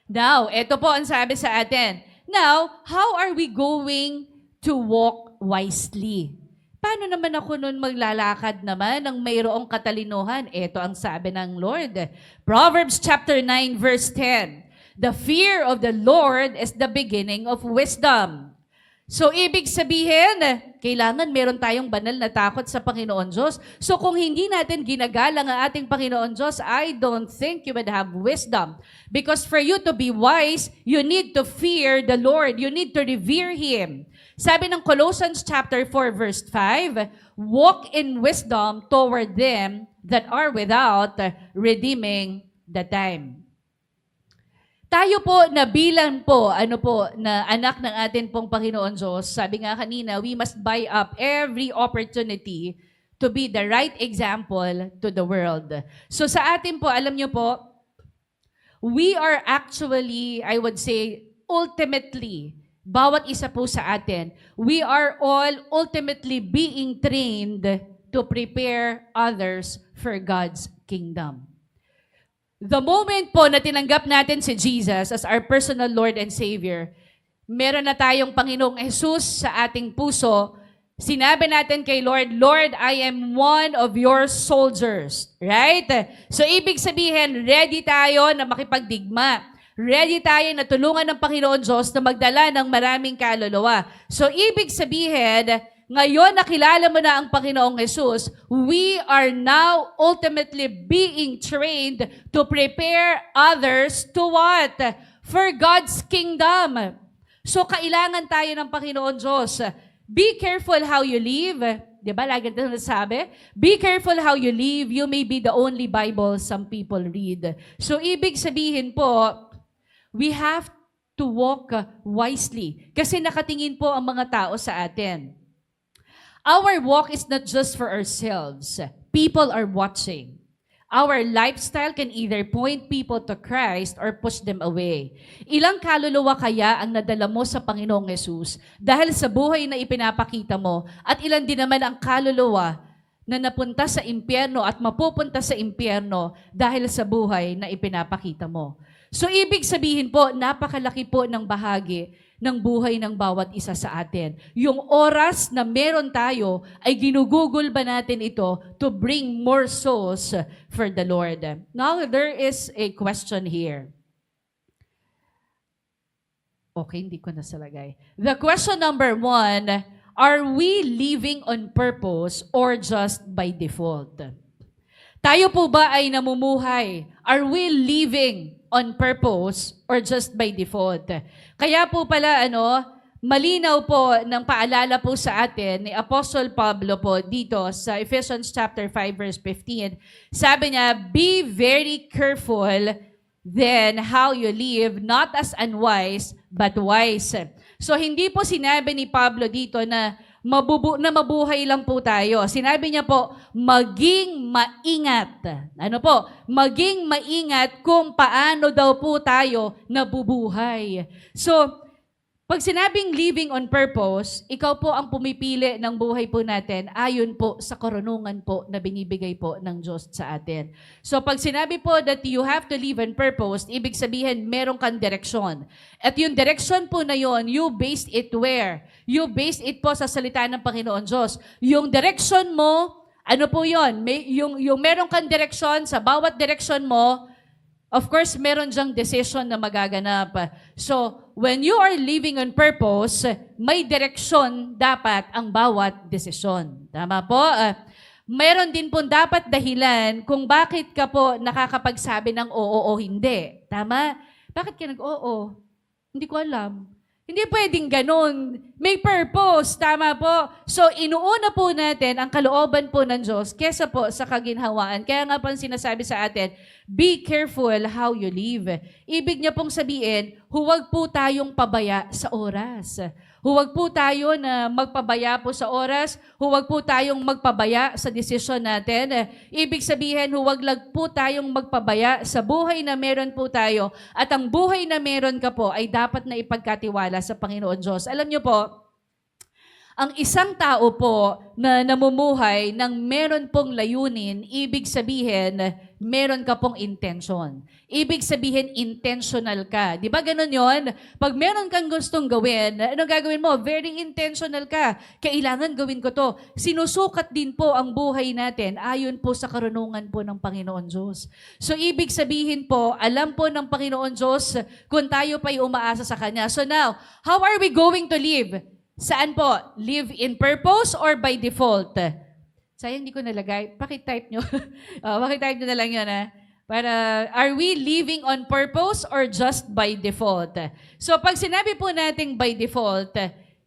Now, ito po ang sabi sa atin. Now, how are we going to walk wisely? Paano naman ako nun maglalakad naman ng mayroong katalinuhan? Ito ang sabi ng Lord. Proverbs chapter 9 verse 10. The fear of the Lord is the beginning of wisdom. So, ibig sabihin, kailangan meron tayong banal na takot sa Panginoon Diyos. So, kung hindi natin ginagalang ang ating Panginoon Diyos, I don't think you would have wisdom. Because for you to be wise, you need to fear the Lord. You need to revere Him. Sabi ng Colossians chapter 4 verse 5, walk in wisdom toward them that are without, redeeming the time. Tayo po na bilang po, na anak ng atin pong Panginoon Diyos, sabi nga kanina, we must buy up every opportunity to be the right example to the world. So sa atin po, alam nyo po, we are actually, I would say, ultimately, bawat isa po sa atin, we are all ultimately being trained to prepare others for God's kingdom. The moment po na tinanggap natin si Jesus as our personal Lord and Savior, meron na tayong Panginoong Jesus sa ating puso. Sinabi natin kay Lord, Lord, I am one of your soldiers. Right? So, ibig sabihin, ready tayo na makipagdigma. Ready tayo na tulungan ng Panginoon Diyos na magdala ng maraming kaluluwa. So, ibig sabihin, ngayon nakilala mo na ang Panginoong Jesus, we are now ultimately being trained to prepare others to what? For God's kingdom. So, kailangan tayo ng Panginoon Diyos. Be careful how you live. Diba? Lagi natin nasabi. Be careful how you live. You may be the only Bible some people read. So, ibig sabihin po, we have to walk wisely. Kasi nakatingin po ang mga tao sa atin. Our walk is not just for ourselves. People are watching. Our lifestyle can either point people to Christ or push them away. Ilang kaluluwa kaya ang nadala mo sa Panginoong Yesus dahil sa buhay na ipinapakita mo at ilan din naman ang kaluluwa na napunta sa impyerno at mapupunta sa impyerno dahil sa buhay na ipinapakita mo. So ibig sabihin po, napakalaki po ng bahagi ng buhay ng bawat isa sa atin. Yung oras na meron tayo, ay ginugugol ba natin ito to bring more souls for the Lord? Now, there is a question here. Okay, hindi ko nasalagay. The question number 1, are we living on purpose or just by default? Tayo po ba ay namumuhay? Are we living on purpose or just by default? Kaya po pala, malinaw po ng paalala po sa atin ni Apostle Pablo po dito sa Ephesians chapter 5 verse 15. Sabi niya, be very careful then how you live, not as unwise, but wise. So hindi po sinabi ni Pablo dito na mabuhay lang po tayo. Sinabi niya po, maging maingat. Ano po? Maging maingat kung paano daw po tayo nabubuhay. So, pag sinabing living on purpose, ikaw po ang pumipili ng buhay po natin ayon po sa karunungan po na binibigay po ng Diyos sa atin. So pag sinabi po that you have to live on purpose, ibig sabihin meron kang direksyon. At yung direksyon po na yon, you based it where? You based it po sa salita ng Panginoon Diyos. Yung direksyon mo, ano po yon? Yung meron kang direksyon, sa bawat direksyon mo, of course, meron dyang decision na magaganap. So, when you are living on purpose, may direksyon dapat ang bawat desisyon. Tama po? Meron din po dapat dahilan kung bakit ka po nakakapagsabi ng oo o hindi. Tama? Bakit ka nag-oo? Hindi ko alam. Hindi pwedeng ganun. May purpose. Tama po. So, inuuna po natin ang kalooban po ng Diyos kesa po sa kaginhawaan. Kaya nga po sinasabi sa atin, be careful how you live. Ibig niya pong sabihin, huwag po tayong pabaya sa oras. Huwag po tayo na magpabaya po sa oras. Huwag po tayong magpabaya sa desisyon natin. Ibig sabihin, huwag lang po tayong magpabaya sa buhay na meron po tayo. At ang buhay na meron ka po ay dapat na ipagkatiwala sa Panginoon Diyos. Alam niyo po, ang isang tao po na namumuhay ng meron pong layunin, ibig sabihin, meron ka pong intention. Ibig sabihin, intentional ka. Di ba ganun yon? Pag meron kang gustong gawin, anong gagawin mo? Very intentional ka. Kailangan gawin ko to. Sinusukat din po ang buhay natin ayon po sa karunungan po ng Panginoon Diyos. So, ibig sabihin po, alam po ng Panginoon Diyos kung tayo pa'y umaasa sa Kanya. So now, how are we going to live? Saan po? Live in purpose or by default? Sayang, hindi ko nalagay. Pakitype nyo. Pakitype nyo na lang yun, ha? Para, are we living on purpose or just by default? So, pag sinabi po natin by default,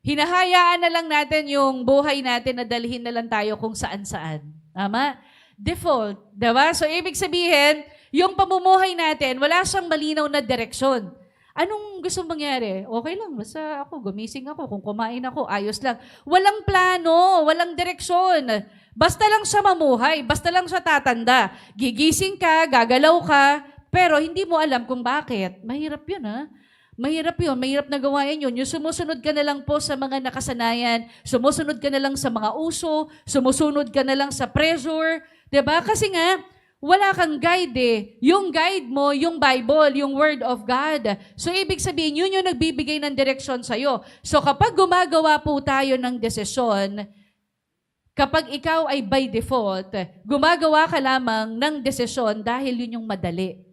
hinahayaan na lang natin yung buhay natin na dalhin na lang tayo kung saan-saan. Tama? Default. Diba? So, ibig sabihin, yung pamumuhay natin, wala siyang malinaw na direksyon. Anong gusto mangyari? Okay lang, basta ako, gumising ako, kung kumain ako, ayos lang. Walang plano, walang direksyon. Basta lang siya mamuhay, basta lang siya tatanda. Gigising ka, gagalaw ka, pero hindi mo alam kung bakit. Mahirap yun, ha? Mahirap yun, mahirap na gawain yun. Yung sumusunod ka na lang po sa mga nakasanayan, sumusunod ka na lang sa mga uso, sumusunod ka na lang sa pressure. Diba? Kasi nga, wala kang guide eh. Yung guide mo, yung Bible, yung Word of God. So, ibig sabihin, yun yung nagbibigay ng direksyon sa'yo. So, kapag gumagawa po tayo ng desisyon, kapag ikaw ay by default, gumagawa ka lamang ng desisyon dahil yun yung madali.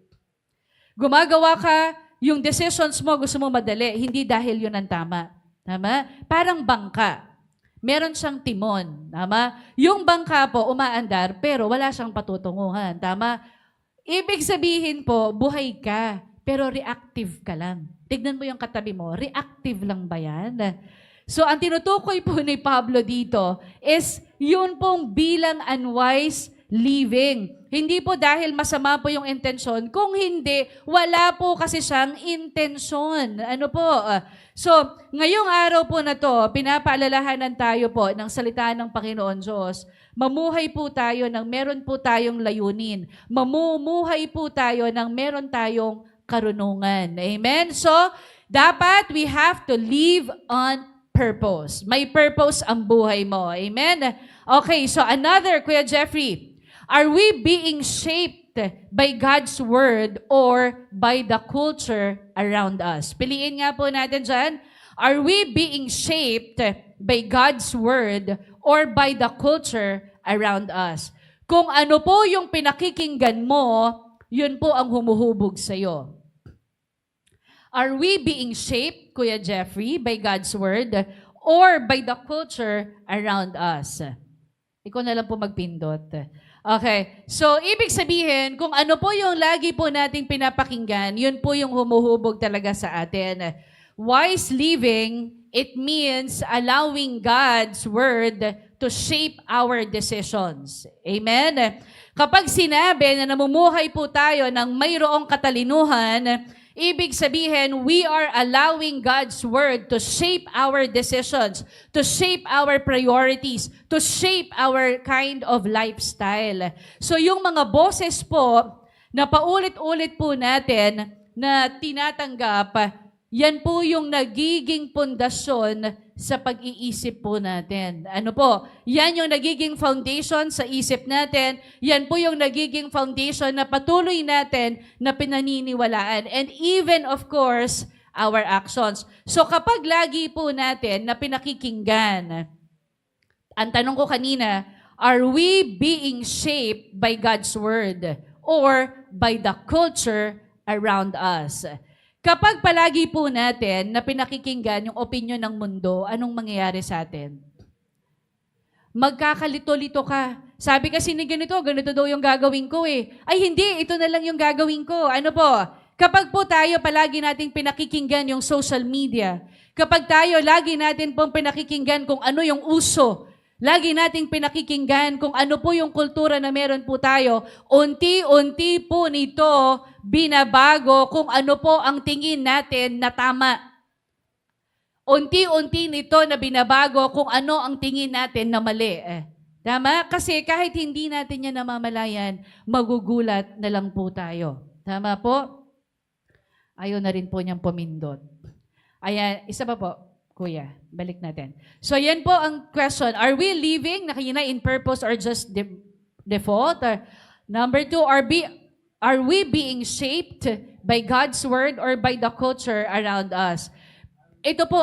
Gumagawa ka, yung decisions mo gusto mo madali, hindi dahil yun ang tama. Tama? Parang bangka. Meron siyang timon, tama? Yung bangka po, umaandar, pero wala siyang patutunguhan, tama? Ibig sabihin po, buhay ka, pero reactive ka lang. Tignan mo yung katabi mo, reactive lang ba yan? So, ang tinutukoy po ni Pablo dito is yun pong bilang unwise living. Hindi po dahil masama po yung intensyon, kung hindi, wala po kasi siyang intensyon. Ano po? So, ngayong araw po na to, pinapaalalahanan tayo po ng salita ng Panginoon Diyos. Mamuhay po tayo ng meron po tayong layunin. Mamumuhay po tayo ng meron tayong karunungan. Amen? So, dapat we have to live on purpose. May purpose ang buhay mo. Amen? Okay, so another, Kuya Jeffrey, are we being shaped by God's Word or by the culture around us? Piliin nga po natin dyan. Are we being shaped by God's Word or by the culture around us? Kung ano po yung pinakikinggan mo, yun po ang humuhubog sa'yo. Are we being shaped, Kuya Jeffrey, by God's Word or by the culture around us? Ikaw na lang po magpindot. Okay. So, ibig sabihin, kung ano po yung lagi po nating pinapakinggan, yun po yung humuhubog talaga sa atin. Wise living, it means allowing God's Word to shape our decisions. Amen? Kapag sinabi na namumuhay po tayo ng mayroong katalinuhan, ibig sabihin, we are allowing God's Word to shape our decisions, to shape our priorities, to shape our kind of lifestyle. So yung mga boses po na paulit-ulit po natin na tinatanggap, yan po yung nagiging pundasyon sa pag-iisip po natin. Ano po? Yan yung nagiging foundation sa isip natin. Yan po yung nagiging foundation na patuloy natin na pinaniniwalaan. And even, of course, our actions. So kapag lagi po natin na pinakikinggan, ang tanong ko kanina, are we being shaped by God's Word or by the culture around us? Kapag palagi po natin na pinakikinggan yung opinion ng mundo, anong mangyayari sa atin? Magkakalito-lito ka. Sabi kasi ni ganito daw yung gagawin ko eh. Ay hindi, ito na lang yung gagawin ko. Ano po? Kapag po tayo palagi nating pinakikinggan yung social media, kapag tayo lagi natin pong pinakikinggan kung ano yung uso, lagi nating pinakikinggan kung ano po yung kultura na meron po tayo, unti-unti po nito binabago kung ano po ang tingin natin na tama. unti-unti nito na binabago kung ano ang tingin natin na mali. Tama? Kasi kahit hindi natin yan namamalayan, magugulat na lang po tayo. Tama po? Ayaw na rin po niyang pumindot. Ayan, isa pa po, kuya. Balik natin. So yan po ang question. Are we living na kanina in purpose or just default? Or, number 2, are we being shaped by God's word or by the culture around us? Ito po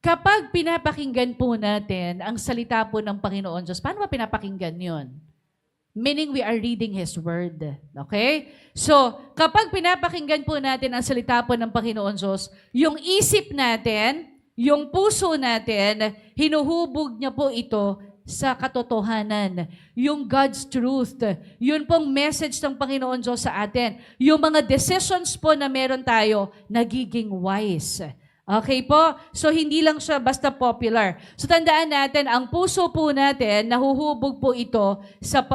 kapag pinapakinggan po natin ang salita po ng Panginoon Diyos, paano ba pinapakinggan yun? Meaning we are reading His Word. Okay? So, kapag pinapakinggan po natin ang salita po ng Panginoon Diyos, yung isip natin, yung puso natin, hinuhubog niya po ito sa katotohanan. Yung God's truth. Yun pong message ng Panginoon Diyos sa atin. Yung mga decisions po na meron tayo, nagiging wise. Okay po? So, hindi lang siya basta popular. So, tandaan natin, ang puso po natin, nahuhubog po ito,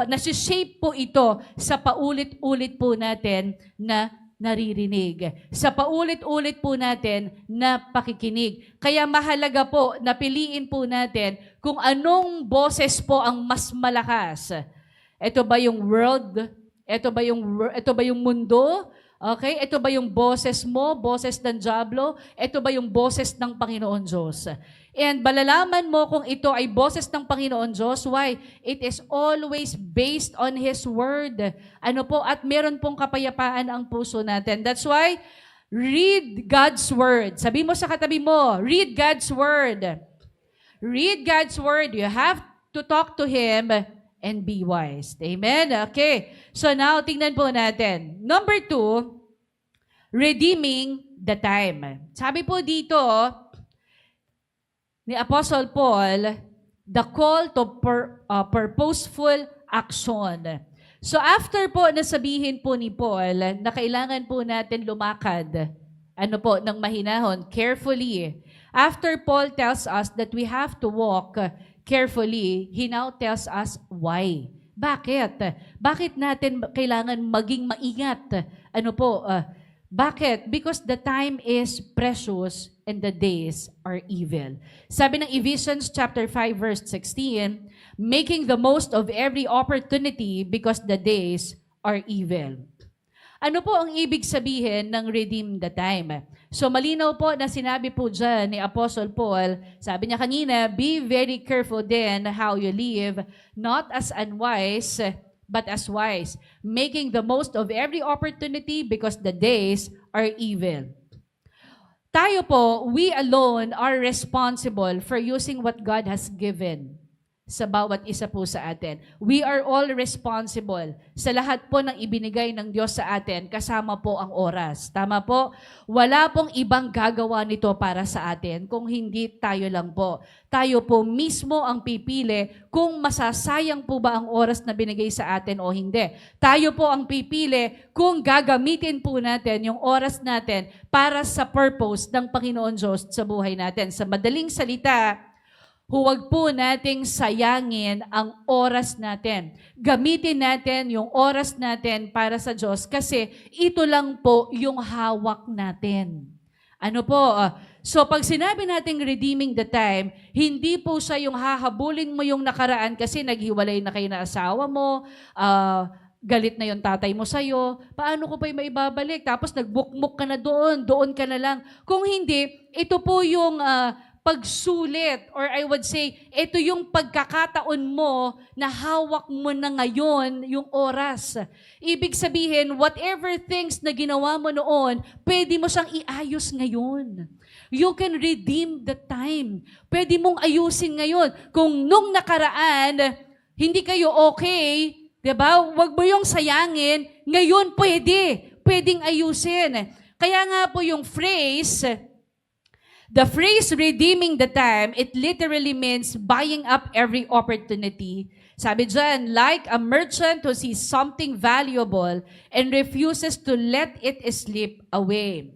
nasishape po ito sa paulit-ulit po natin na naririnig. Sa paulit-ulit po natin na pakikinig. Kaya mahalaga po na piliin po natin kung anong boses po ang mas malakas. Ito ba yung world? Ito ba yung mundo? Okay? Ito ba yung boses mo? Boses ng diablo? Ito ba yung boses ng Panginoon Diyos? And malalaman mo kung ito ay boses ng Panginoon Diyos. Why? It is always based on His Word. At meron pong kapayapaan ang puso natin. That's why, read God's Word. Sabi mo sa katabi mo, read God's Word. Read God's Word. You have to talk to Him and be wise. Amen? Okay. So now, tingnan po natin. Number 2, redeeming the time. Sabi po dito, ni Apostle Paul, the call to purposeful action. So after po nasabihin po ni Paul na kailangan po natin lumakad, ng mahinahon, carefully. After Paul tells us that we have to walk carefully, he now tells us why. Bakit? Bakit natin kailangan maging maingat? Bakit? Because the time is precious and the days are evil. Sabi ng Ephesians chapter 5 verse 16, making the most of every opportunity because the days are evil. Ano po ang ibig sabihin ng redeem the time? So malinaw po na sinabi po dyan ni Apostle Paul, sabi niya kanina, be very careful then how you live, not as unwise, but as wise, making the most of every opportunity because the days are evil. Tayo po, we alone are responsible for using what God has given sa bawat isa po sa atin. We are all responsible sa lahat po ng ibinigay ng Diyos sa atin, kasama po ang oras. Tama po? Wala pong ibang gagawa nito para sa atin kung hindi tayo lang po. Tayo po mismo ang pipili kung masasayang po ba ang oras na binigay sa atin o hindi. Tayo po ang pipili kung gagamitin po natin yung oras natin para sa purpose ng Panginoon Diyos sa buhay natin. Sa madaling salita, huwag po nating sayangin ang oras natin. Gamitin natin yung oras natin para sa Diyos kasi ito lang po yung hawak natin. So pag sinabi nating redeeming the time, hindi po siya yung hahabulin mo yung nakaraan kasi naghiwalay na kayo na asawa mo, galit na yung tatay mo sa'yo, paano ko pa yung maibabalik? Tapos nagbukmok ka na doon ka na lang. Kung hindi, ito po yung pagsulit, or I would say, ito yung pagkakataon mo na hawak mo na ngayon yung oras. Ibig sabihin, whatever things na ginawa mo noon, pwede mo siyang iayos ngayon. You can redeem the time. Pwede mong ayusin ngayon. Kung nung nakaraan, hindi kayo okay, diba? Huwag mo yung sayangin, ngayon pwedeng ayusin. Kaya nga po yung the phrase redeeming the time, it literally means buying up every opportunity. Sabi dyan, like a merchant who sees something valuable and refuses to let it slip away.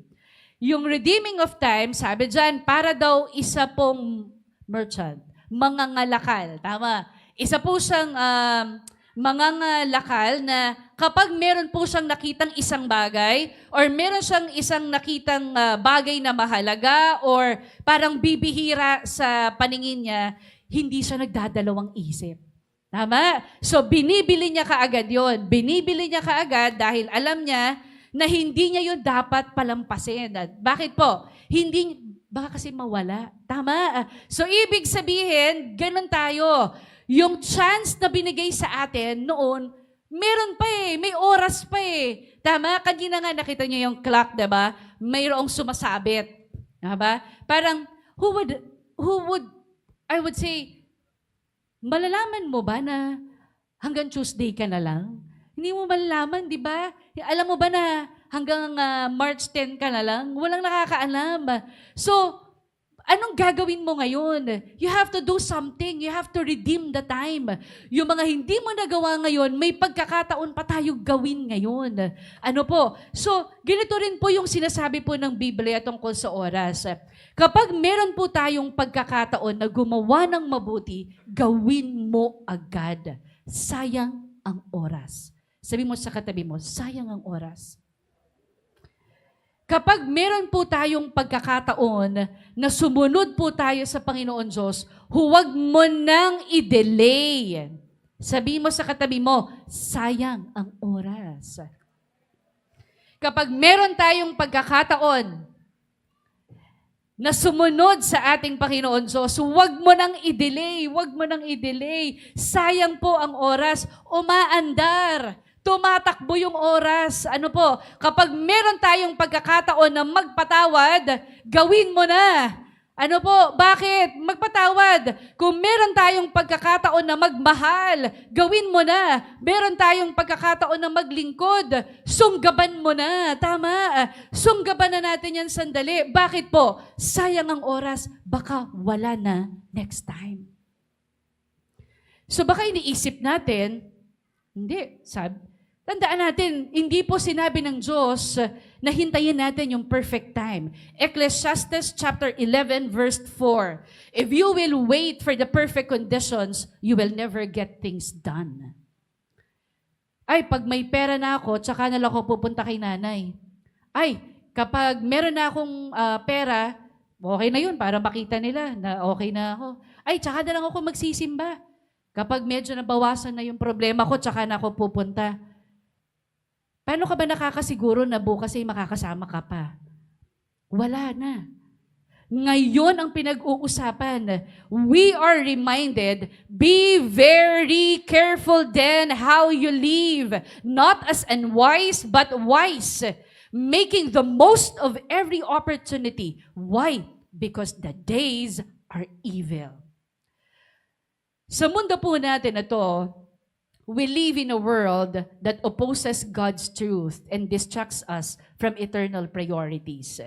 Yung redeeming of time, sabi dyan, para daw isa pong merchant, mangangalakal. Tama. Isa po siyang mangangalakal na kapag meron po siyang nakitang isang bagay or meron siyang isang nakitang bagay na mahalaga or parang bibihira sa paningin niya, hindi siya nagdadalawang isip. Tama? So, binibili niya kaagad yon. Binibili niya kaagad dahil alam niya na hindi niya yun dapat palampasin. Bakit po? Baka kasi mawala. Tama? So, ibig sabihin, ganun tayo. Yung chance na binigay sa atin noon, meron pa may oras pa Tama? Kanina nga nakita niyo yung clock, diba? Mayroong sumasabit. Diba? Parang, who would, I would say, malalaman mo ba na hanggang Tuesday ka na lang? Hindi mo malalaman, di ba? Alam mo ba na hanggang March 10 ka na lang? Walang nakakaalam. So, anong gagawin mo ngayon? You have to do something. You have to redeem the time. Yung mga hindi mo nagawa ngayon, may pagkakataon pa tayo gawin ngayon. Ano po? So, ganito rin po yung sinasabi po ng Biblia tungkol sa oras. Kapag meron po tayong pagkakataon na gumawa ng mabuti, gawin mo agad. Sayang ang oras. Sabi mo sa katabi mo, sayang ang oras. Kapag meron po tayong pagkakataon na sumunod po tayo sa Panginoon Diyos, huwag mo nang i-delay. Sabi mo sa katabi mo, sayang ang oras. Kapag meron tayong pagkakataon na sumunod sa ating Panginoon Diyos, huwag mo nang i-delay, huwag mo nang i-delay. Sayang po ang oras, umaandar. Tumatakbo yung oras. Ano po? Kapag meron tayong pagkakataon na magpatawad, gawin mo na. Ano po? Bakit? Magpatawad. Kung meron tayong pagkakataon na magmahal, gawin mo na. Meron tayong pagkakataon na maglingkod, sunggaban mo na. Tama? Sunggaban na natin yan sandali. Bakit po? Sayang ang oras. Baka wala na next time. So baka iniisip natin, hindi. Tandaan natin, hindi po sinabi ng Diyos na hintayin natin yung perfect time. Ecclesiastes chapter 11 verse 4. If you will wait for the perfect conditions, you will never get things done. Ay, pag may pera na ako, tsaka na lang ako pupunta kay nanay. Ay, kapag meron na akong pera, okay na yun para makita nila na okay na ako. Ay, tsaka na lang ako magsisimba. Kapag medyo nabawasan na yung problema ko, tsaka na ako pupunta. Paano ka ba nakakasiguro na bukas ay makakasama ka pa? Wala na. Ngayon ang pinag-uusapan. We are reminded, be very careful then how you live. Not as unwise, but wise. Making the most of every opportunity. Why? Because the days are evil. Sa mundo po natin na to, we live in a world that opposes God's truth and distracts us from eternal priorities.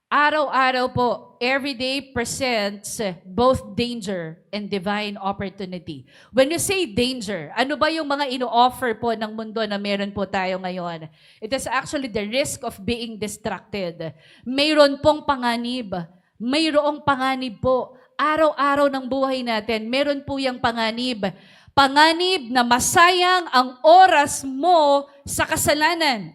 Araw-araw po, every day presents both danger and divine opportunity. When you say danger, ano ba yung mga ino-offer po ng mundo na meron po tayo ngayon? It is actually the risk of being distracted. Mayroon pong panganib. Mayroong panganib po. Araw-araw ng buhay natin, meron po yung panganib. Panganib na masayang ang oras mo sa kasalanan.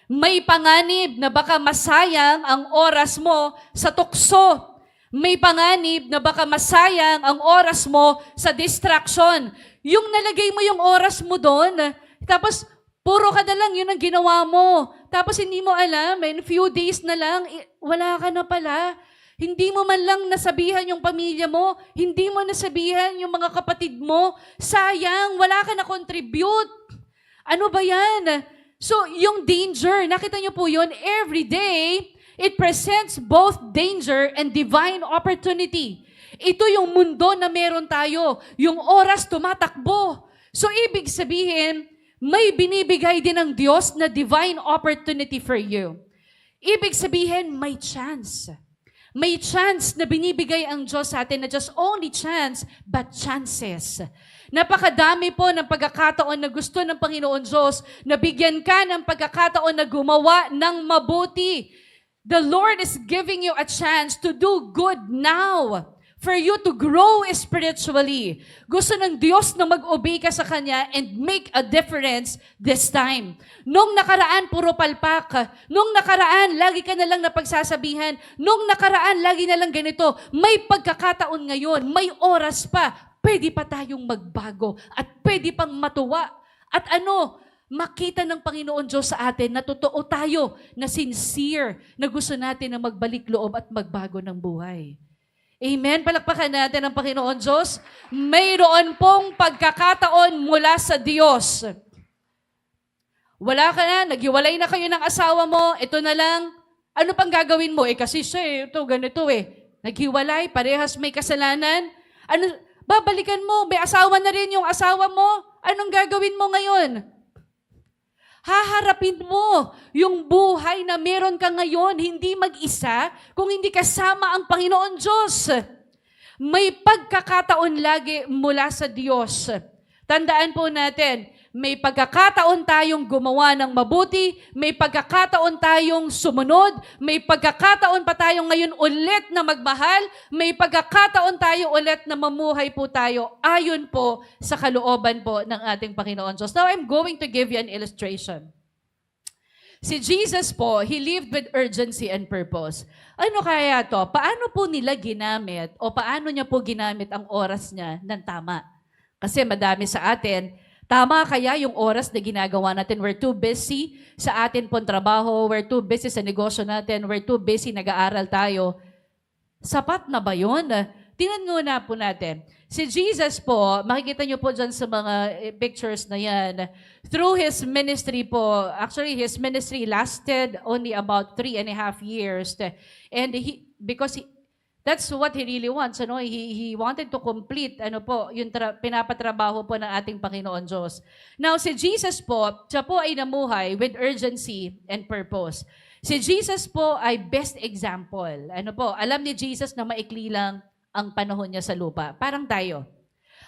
May panganib na baka masayang ang oras mo sa tukso. May panganib na baka masayang ang oras mo sa distraction. Yung nalagay mo yung oras mo doon, tapos puro ka na lang, yun ang ginawa mo. Tapos hindi mo alam, in few days na lang, wala ka na pala. Hindi mo man lang nasabihan yung pamilya mo. Hindi mo nasabihan yung mga kapatid mo. Sayang, wala ka na-contribute. Ano ba yan? So, yung danger, nakita niyo po yun, every day, it presents both danger and divine opportunity. Ito yung mundo na meron tayo. Yung oras tumatakbo. So, ibig sabihin, may binibigay din ng Diyos na divine opportunity for you. Ibig sabihin, may chance. May chance na binibigay ang Diyos sa atin, na just only chance, but chances. Napakadami po ng pagkakataon na gusto ng Panginoon Diyos na bigyan ka ng pagkakataon na gumawa ng mabuti. The Lord is giving you a chance to do good now. for you to grow spiritually. Gusto ng Diyos na mag-obey ka sa Kanya and make a difference this time. Nung nakaraan, puro palpak. Nung nakaraan, lagi ka na lang napagsasabihan. Nung nakaraan, lagi na lang ganito. May pagkakataon ngayon, may oras pa. Pwede pa tayong magbago at pwede pang matuwa. At makita ng Panginoon Diyos sa atin na totoo tayo, na sincere, na gusto natin na magbalik loob at magbago ng buhay. Amen? Palakpakan natin ang Panginoon Diyos. Mayroon pong pagkakataon mula sa Diyos. Wala ka na, naghiwalay na kayo ng asawa mo, ito na lang. Ano pang gagawin mo? Kasi siya, ito, ganito Naghiwalay, parehas may kasalanan. Babalikan mo, may asawa na rin yung asawa mo. Anong gagawin mo ngayon? Haharapin mo yung buhay na meron ka ngayon, hindi mag-isa, kung hindi kasama ang Panginoon Diyos. May pagkakataon lagi mula sa Diyos. Tandaan po natin, may pagkakataon tayong gumawa ng mabuti, may pagkakataon tayong sumunod, may pagkakataon pa tayong ngayon ulit na magmahal, may pagkakataon tayo ulit na mamuhay po tayo ayon po sa kalooban po ng ating Panginoon Diyos. Now, I'm going to give you an illustration. Si Jesus po, He lived with urgency and purpose. Ano kaya to? Paano po nila ginamit o paano niya po ginamit ang oras niya ng tama? Kasi madami sa atin, tama kaya yung oras na ginagawa natin? We're too busy sa atin pong trabaho, we're too busy sa negosyo natin, we're too busy nag-aaral tayo. Sapat na ba yun? Tingnan muna po natin. Si Jesus po, makikita niyo po dyan sa mga pictures na yan, through His ministry po, actually His ministry lasted only about 3.5 years. And that's what He really wants. He wanted to complete yung pinapatrabaho po ng ating Panginoon Diyos. Now, si Jesus po, siya po ay namuhay with urgency and purpose. Si Jesus po ay best example. Alam ni Jesus na maikli lang ang panahon niya sa lupa. Parang tayo.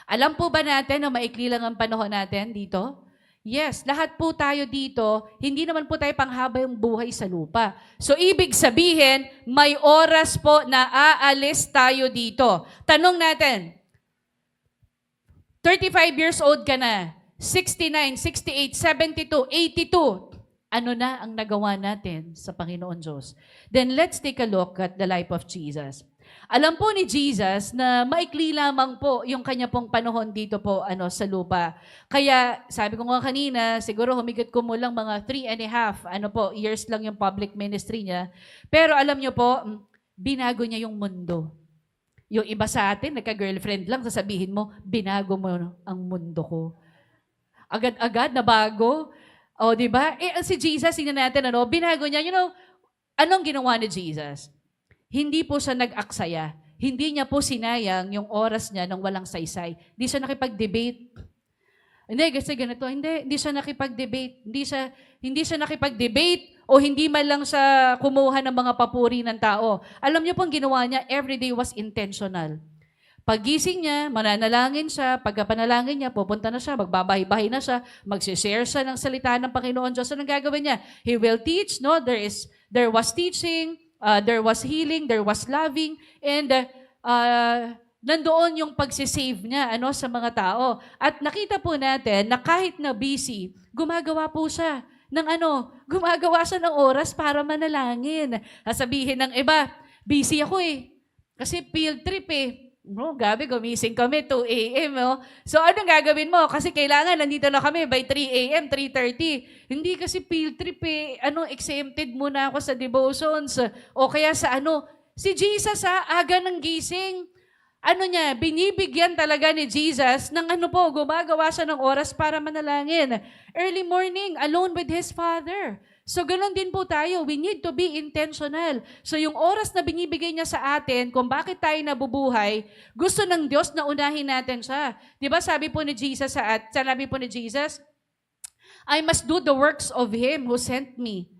Alam po ba natin na maikli lang ang panahon natin dito? Yes, lahat po tayo dito, hindi naman po tayo panghaba yung buhay sa lupa. So, ibig sabihin, may oras po na aalis tayo dito. Tanong natin, 35 years old ka na, 69, 68, 72, 82, ano na ang nagawa natin sa Panginoon Diyos? Then, let's take a look at the life of Jesus. Alam po ni Jesus na maikli lamang po yung kanya pong panahon dito po sa lupa. Kaya sabi ko nga kanina, siguro humigit ko mo lang mga 3.5 years lang yung public ministry niya. Pero alam niyo po, binago niya yung mundo. Yung iba sa atin, nagka-girlfriend lang, sasabihin mo, binago mo ang mundo ko. Agad-agad na bago. O, di ba? Si Jesus, tingnan natin, binago niya. Anong ginawa ni Jesus? Hindi po siya nag-aksaya. Hindi niya po sinayang yung oras niya nang walang saysay. Hindi siya nakipag-debate. Hindi, kasi ganito. Hindi siya nakipag-debate. Hindi siya nakipag-debate o hindi man lang siya kumuha ng mga papuri ng tao. Alam niyo pong ginawa niya, everyday was intentional. Pagising niya, mananalangin siya, pagkapanalangin niya, pupunta na siya, magbabahay-bahay na siya, magsishare siya ng salita ng Panginoon Diyos. Anong gagawin niya? He will teach, there was teaching, there was healing, there was loving, and nandoon yung pagsisave niya sa mga tao. At nakita po natin na kahit na busy, gumagawa po siya gumagawa siya ng oras para manalangin. Sasabihin ng iba, busy ako kasi field trip gabi, gumising kami 2 a.m. So, anong gagawin mo? Kasi kailangan, nandito na kami by 3 a.m., 3:30. Hindi kasi field trip exempted muna ako sa devotions. O kaya sa si Jesus aga ng gising. Binibigyan talaga ni Jesus ng gumagawa siya ng oras para manalangin. Early morning, alone with His Father. So, ganun din po tayo. We need to be intentional. So, yung oras na binibigay niya sa atin, kung bakit tayo nabubuhay, gusto ng Diyos na unahin natin siya. Di ba sabi po ni Jesus, I must do the works of Him who sent me.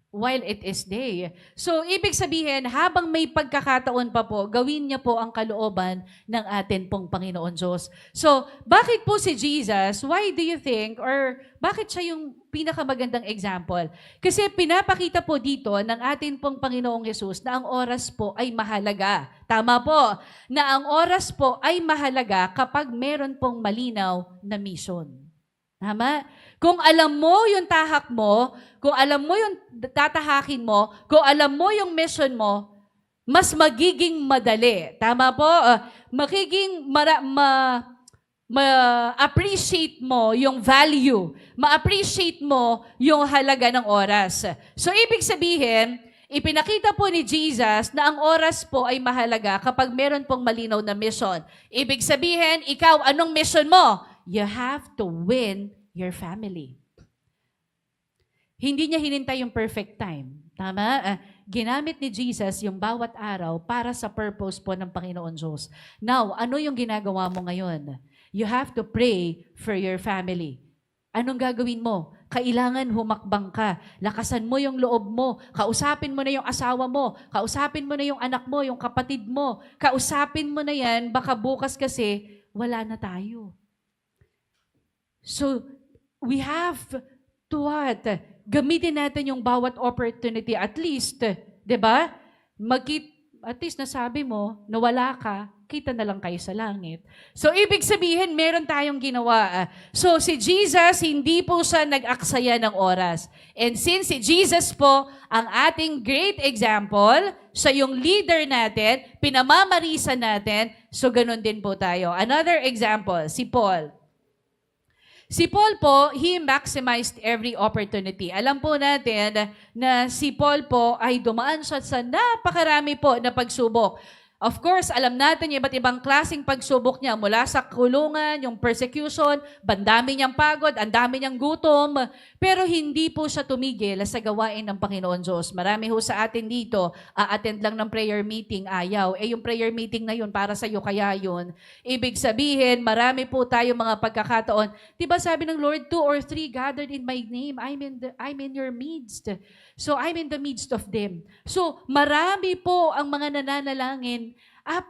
while it is day. So, ibig sabihin, habang may pagkakataon pa po, gawin niya po ang kalooban ng atin pong Panginoon Diyos. So, bakit po si Jesus, why do you think, or bakit siya yung pinakamagandang example? Kasi pinapakita po dito ng atin pong Panginoong Yesus na ang oras po ay mahalaga. Tama po, na ang oras po ay mahalaga kapag meron pong malinaw na mission. Tama? Kung alam mo yung tahak mo, kung alam mo yung tatahakin mo, kung alam mo yung mission mo, mas magiging madali. Tama po? Magiging ma-appreciate mo yung value. Ma-appreciate mo yung halaga ng oras. So, ibig sabihin, ipinakita po ni Jesus na ang oras po ay mahalaga kapag meron pong malinaw na mission. Ibig sabihin, ikaw, anong mission mo? You have to win your family. Hindi niya hinintay yung perfect time. Tama? Ginamit ni Jesus yung bawat araw para sa purpose po ng Panginoon Diyos. Now, ano yung ginagawa mo ngayon? You have to pray for your family. Anong gagawin mo? Kailangan humakbang ka. Lakasan mo yung loob mo. Kausapin mo na yung asawa mo. Kausapin mo na yung anak mo, yung kapatid mo. Kausapin mo na yan, baka bukas kasi wala na tayo. So, we have to what? Gamitin natin yung bawat opportunity. At least, di ba? At least nasabi mo na wala ka, kita na lang kayo sa langit. So, ibig sabihin, meron tayong ginawa. So, si Jesus, hindi po siya nag-aksaya ng oras. And since si Jesus po, ang ating great example, siya yung leader natin, pinamamarisa natin, so ganun din po tayo. Another example, si Paul. Si Paul po, he maximized every opportunity. Alam po natin na si Paul po ay dumaan siya sa napakarami po na pagsubok. Of course, alam natin yung iba't ibang klaseng pagsubok niya mula sa kulungan, yung persecution, bandami niyang pagod, ang dami niyang gutom, pero hindi po siya tumigil sa gawain ng Panginoon Diyos. Marami ho sa atin dito, attend lang ng prayer meeting, ayaw. Yung prayer meeting na yun, para sa iyo kaya yun. Ibig sabihin, marami po tayo mga pagkakataon. Diba sabi ng Lord, 2 or 3 gathered in my name, I'm in your midst. So, I'm in the midst of them. So, marami po ang mga nananalangin.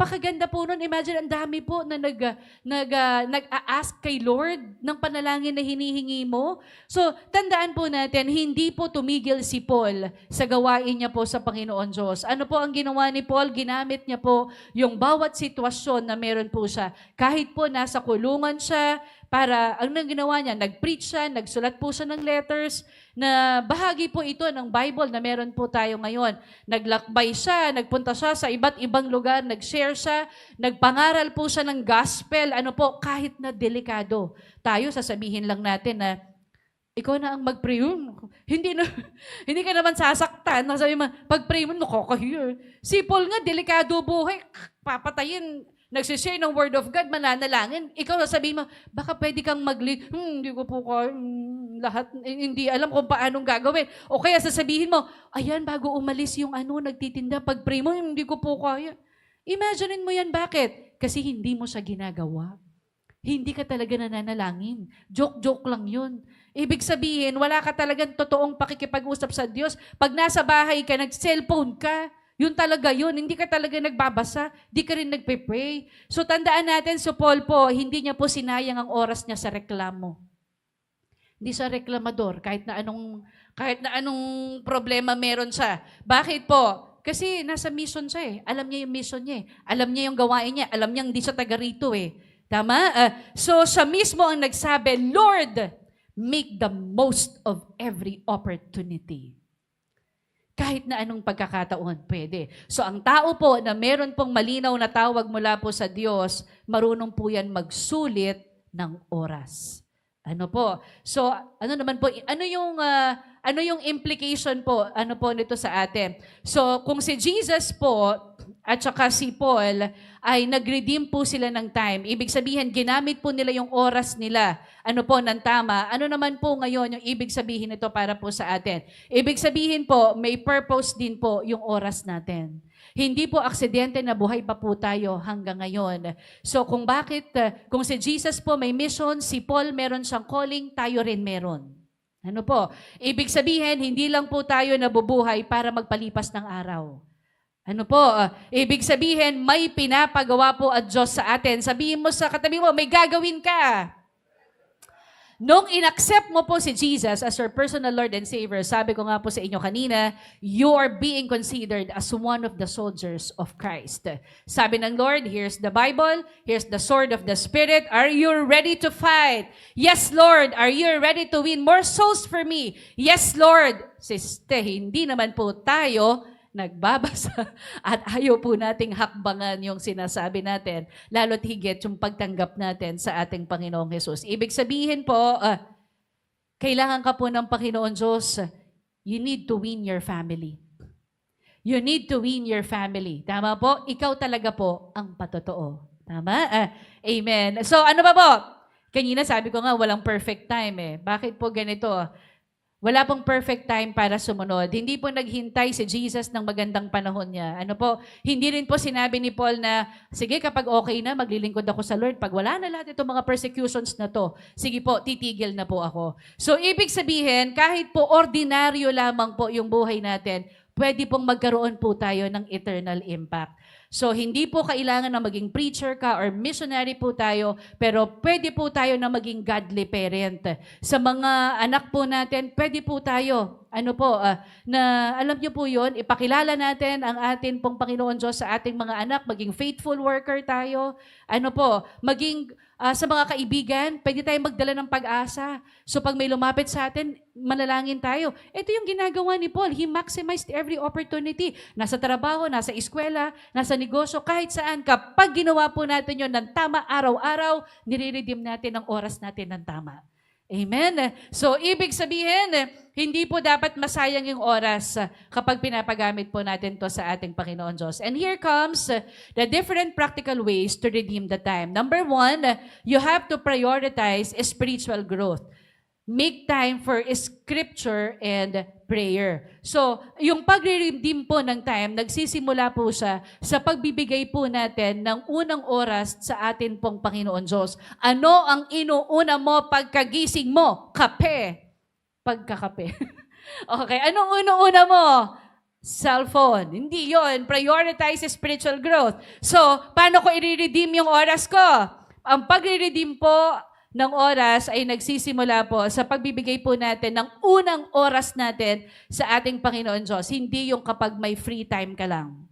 Pakaganda po nun. Imagine, ang dami po na nag-a-ask kay Lord ng panalangin na hinihingi mo. So, tandaan po natin, hindi po tumigil si Paul sa gawain niya po sa Panginoon Diyos. Ano po ang ginawa ni Paul? Ginamit niya po yung bawat sitwasyon na meron po siya. Kahit po nasa kulungan siya, para, ang ginawa niya, nag-preach siya, nagsulat po siya ng letters, na bahagi po ito ng Bible na meron po tayo ngayon. Naglakbay siya, nagpunta siya sa iba't ibang lugar, nag-share siya, nagpangaral po siya ng gospel, kahit na delikado. Tayo, sasabihin lang natin na, ikaw na ang mag-pray yun. Hindi ka naman sasaktan. Sabi mo, pag-pray mo, nakakahiya. Si Paul nga, delikado buhay, papatayin. Nagsishare ng Word of God, mananalangin. Ikaw sasabihin mo, baka pwede kang mag-lead. Hindi ko po lahat, hindi alam kung paanong gagawin. O kaya sasabihin mo, ayan, bago umalis yung nagtitinda, pag-pray mo, hindi ko po kaya. Imaginein mo yan, bakit? Kasi hindi mo siya ginagawa. Hindi ka talaga nananalangin. Joke-joke lang yun. Ibig sabihin, wala ka talagang totoong pakikipag-usap sa Diyos. Pag nasa bahay ka, nag-cellphone ka, yun talaga yun. Hindi ka talaga nagbabasa. Di ka rin nagpe-pray. So tandaan natin, so Paul po, hindi niya po sinayang ang oras niya sa reklamo. Hindi siya reklamador kahit na anong problema meron siya. Bakit po? Kasi nasa mission siya eh. Alam niya yung mission niya eh. Alam niya yung gawain niya. Alam niya hindi siya taga rito eh. Tama? So siya mismo ang nagsabi, Lord, make the most of every opportunity. Kahit na anong pagkakataon, pwede. So ang tao po na meron pong malinaw na tawag mula po sa Diyos, marunong po yan magsulit ng oras. Ano po? So ano naman po, ano yung implication po, nito sa atin? So kung si Jesus po at saka si Paul ay nag-redeem po sila ng time. Ibig sabihin, ginamit po nila yung oras nila. Ng tama. Ano naman po ngayon yung ibig sabihin nito para po sa atin? Ibig sabihin po, may purpose din po yung oras natin. Hindi po aksidente na buhay pa po tayo hanggang ngayon. So kung si Jesus po may mission, si Paul meron siyang calling, tayo rin meron. Ano po? Ibig sabihin, hindi lang po tayo nabubuhay para magpalipas ng araw. Ano po? Ibig sabihin, may pinapagawa po at Diyos sa atin. Sabihin mo sa katabi mo, may gagawin ka. Nung inaccept mo po si Jesus as your personal Lord and Savior, sabi ko nga po sa inyo kanina, you are being considered as one of the soldiers of Christ. Sabi ng Lord, here's the Bible, here's the sword of the Spirit. Are you ready to fight? Yes, Lord. Are you ready to win more souls for me? Yes, Lord. Siste, hindi naman po tayo nagbabasa at ayaw po nating hakbangan yung sinasabi natin, lalo't higit yung pagtanggap natin sa ating Panginoong Jesus. Ibig sabihin po, kailangan ka po ng Panginoon Diyos, you need to win your family. You need to win your family. Tama po? Ikaw talaga po ang patotoo. Tama? Amen. So ano ba po? Kanina sabi ko nga, walang perfect time eh. Bakit po ganito? Wala pong perfect time para sumunod. Hindi po naghintay si Jesus ng magandang panahon niya. Ano po? Hindi rin po sinabi ni Paul na, sige kapag okay na, maglilingkod ako sa Lord. Pag wala na lahat itong mga persecutions na to, sige po, titigil na po ako. So, ibig sabihin, kahit po ordinaryo lamang po yung buhay natin, pwede pong magkaroon po tayo ng eternal impact. So, hindi po kailangan na maging preacher ka or missionary po tayo, pero pwede po tayo na maging godly parent. Sa mga anak po natin, pwede po tayo, na alam niyo po yun, ipakilala natin ang atin pong Panginoon Diyos sa ating mga anak, maging faithful worker tayo, maging sa mga kaibigan, pwede tayong magdala ng pag-asa. So pag may lumapit sa atin, manalangin tayo. Ito yung ginagawa ni Paul. He maximized every opportunity. Nasa trabaho, nasa eskwela, nasa negosyo, kahit saan. Kapag ginawa po natin yun ng tama araw-araw, nire-redeem natin ang oras natin ng tama. Amen? So, ibig sabihin, hindi po dapat masayang yung oras kapag pinapagamit po natin to sa ating Panginoon Diyos. And here comes the different practical ways to redeem the time. Number 1, you have to prioritize spiritual growth. Make time for scripture and prayer. So, yung pagre-redeem po ng time, nagsisimula po siya sa pagbibigay po natin ng unang oras sa atin pong Panginoon Diyos. Ano ang inuuna mo pagkagising mo? Kape. Pagkakape. Okay, anong una mo? Cellphone. Hindi yon. Prioritize spiritual growth. So, paano ko i-redeem yung oras ko? Ang pagre-redeem po ng oras ay nagsisimula po sa pagbibigay po natin ng unang oras natin sa ating Panginoon Diyos. Hindi yung kapag may free time ka lang.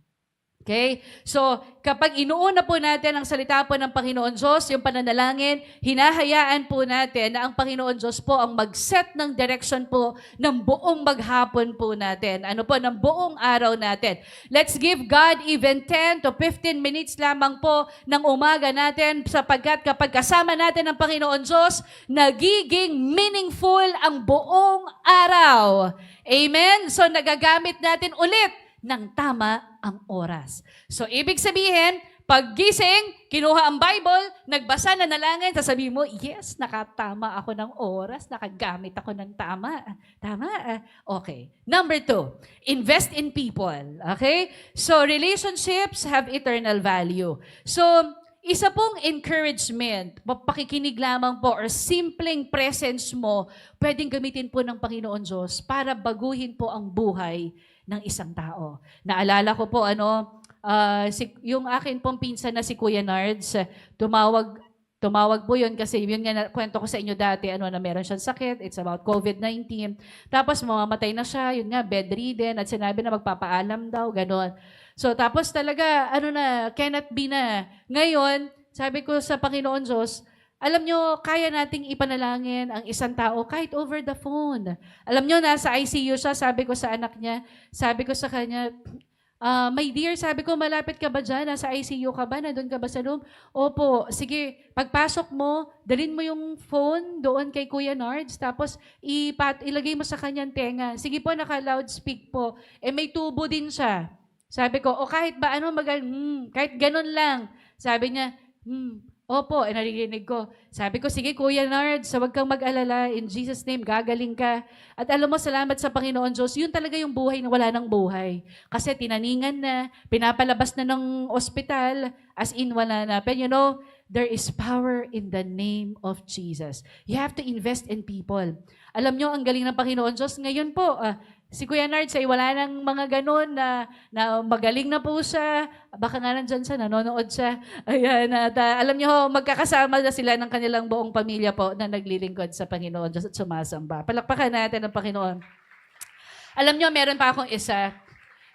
Okay? So, kapag inuuna po natin ang salita po ng Panginoon Diyos, yung pananalangin, hinahayaan po natin na ang Panginoon Diyos po ang mag-set ng direction po ng buong maghapon po natin. Ng buong araw natin. Let's give God even 10 to 15 minutes lamang po ng umaga natin sapagkat kapag kasama natin ang Panginoon Diyos, nagiging meaningful ang buong araw. Amen? So, nagagamit natin ulit ng tama ang oras. So, ibig sabihin, paggising, kinuha ang Bible, nagbasa na nalangin, sasabihin mo, yes, nakatama ako ng oras, nakagamit ako ng tama. Tama? Okay. Number 2, invest in people. Okay? So, relationships have eternal value. So, isa pong encouragement, pakikinig lamang po or simpleng presence mo, pwedeng gamitin po ng Panginoon Diyos para baguhin po ang buhay ng isang tao. Naalala ko po, yung akin pong pinsan na si Kuya Nards, tumawag po yun kasi yun nga kwento ko sa inyo dati, na meron siyang sakit, it's about COVID-19. Tapos mamamatay na siya, yun nga, bedridden, at sinabi na magpapaalam daw, gano'n. So tapos talaga, cannot be na. Ngayon, sabi ko sa Panginoon Diyos, alam nyo, kaya nating ipanalangin ang isang tao kahit over the phone. Alam nyo, nasa ICU siya, sabi ko sa anak niya, sabi ko sa kanya, my dear, sabi ko, malapit ka ba dyan? Nasa ICU ka ba? Nandun ka ba sa room? Opo, sige, pagpasok mo, dalhin mo yung phone doon kay Kuya Nards, tapos ilagay mo sa kanyang tenga. Sige po, naka-loudspeak po. May tubo din siya. Sabi ko, kahit ba kahit ganun lang. Sabi niya, opo, naririnig ko. Sabi ko, sige Kuya Nards, huwag kang mag-alala. In Jesus' name, gagaling ka. At alam mo, salamat sa Panginoon Diyos, yun talaga yung buhay na wala ng buhay. Kasi tinaningan na, pinapalabas na ng ospital, as in wala na. Pero there is power in the name of Jesus. You have to invest in people. Alam nyo, ang galing ng Panginoon Diyos. Ngayon po, si Kuya Nard, say, wala nang mga ganun na magaling na po siya. Baka nga nandyan siya, nanonood siya. Ayan, at alam nyo, magkakasama na sila ng kanilang buong pamilya po na naglilingkod sa Panginoon Diyos at sumasamba. Palakpakan natin ang Panginoon. Alam nyo, meron pa akong isa.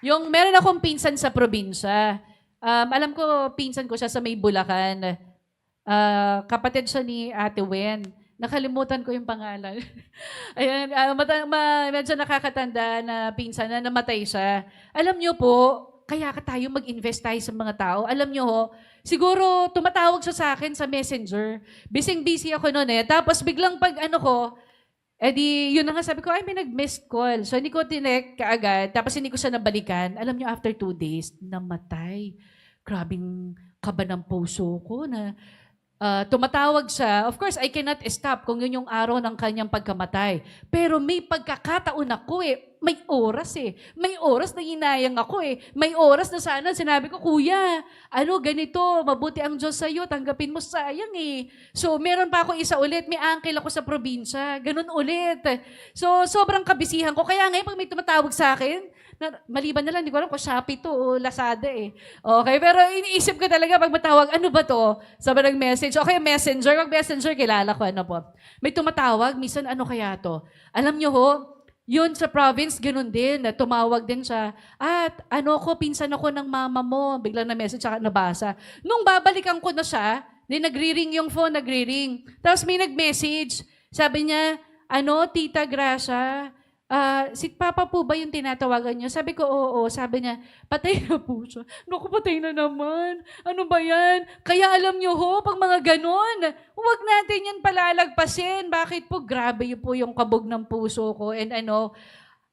Meron akong pinsan sa probinsya. Alam ko, pinsan ko siya sa may Bulacan. Kapatid siya ni Ate Wen. Nakalimutan ko yung pangalan. Ayan, medyo nakakatanda na pinsan na namatay siya. Alam niyo po, kaya tayo mag-invest tayo sa mga tao. Alam niyo ho, siguro tumatawag siya sa akin sa Messenger. Busy ako noon eh. Tapos biglang pag yun na nga sabi ko, may nag-missed call. So hindi ko tinek kaagad. Tapos hindi ko siya nabalikan. Alam niyo, after 2 days, namatay. Grabing kaba ng puso ko na tumatawag siya. Of course, I cannot stop kung yun yung araw ng kanyang pagkamatay. Pero may pagkakataon ako may oras May oras na inayang ako May oras na sana sinabi ko, Kuya, ganito, mabuti ang Diyos sa'yo, tanggapin mo, sayang So, meron pa ako isa ulit, may uncle ako sa probinsya, ganun ulit. So, sobrang kabisihan ko. Kaya ngayon, pag may tumatawag sa akin, maliban na lang, hindi ko alam kung Shopee to o Lazada Okay, pero iniisip ko talaga pag matawag, ano ba to? Sabi ng message, okay, Messenger. Pag Messenger, kilala ko, May tumatawag, minsan ano kaya to? Alam nyo ho, yun sa province, ganun din. Tumawag din siya. At pinsan ako ng mama mo. Biglang na message, saka nabasa. Nung babalikan ko na siya, nagri-ring yung phone, nagri-ring. Tapos may nag-message. Sabi niya, Tita Gracia, si Papa po ba yung tinatawagan niyo? Sabi ko, oo. Sabi niya, patay na po siya. Naku, patay na naman. Ano ba yan? Kaya alam niyo ho, pag mga ganon, huwag natin yan palalagpasin. Bakit po? Grabe po yung kabog ng puso ko. And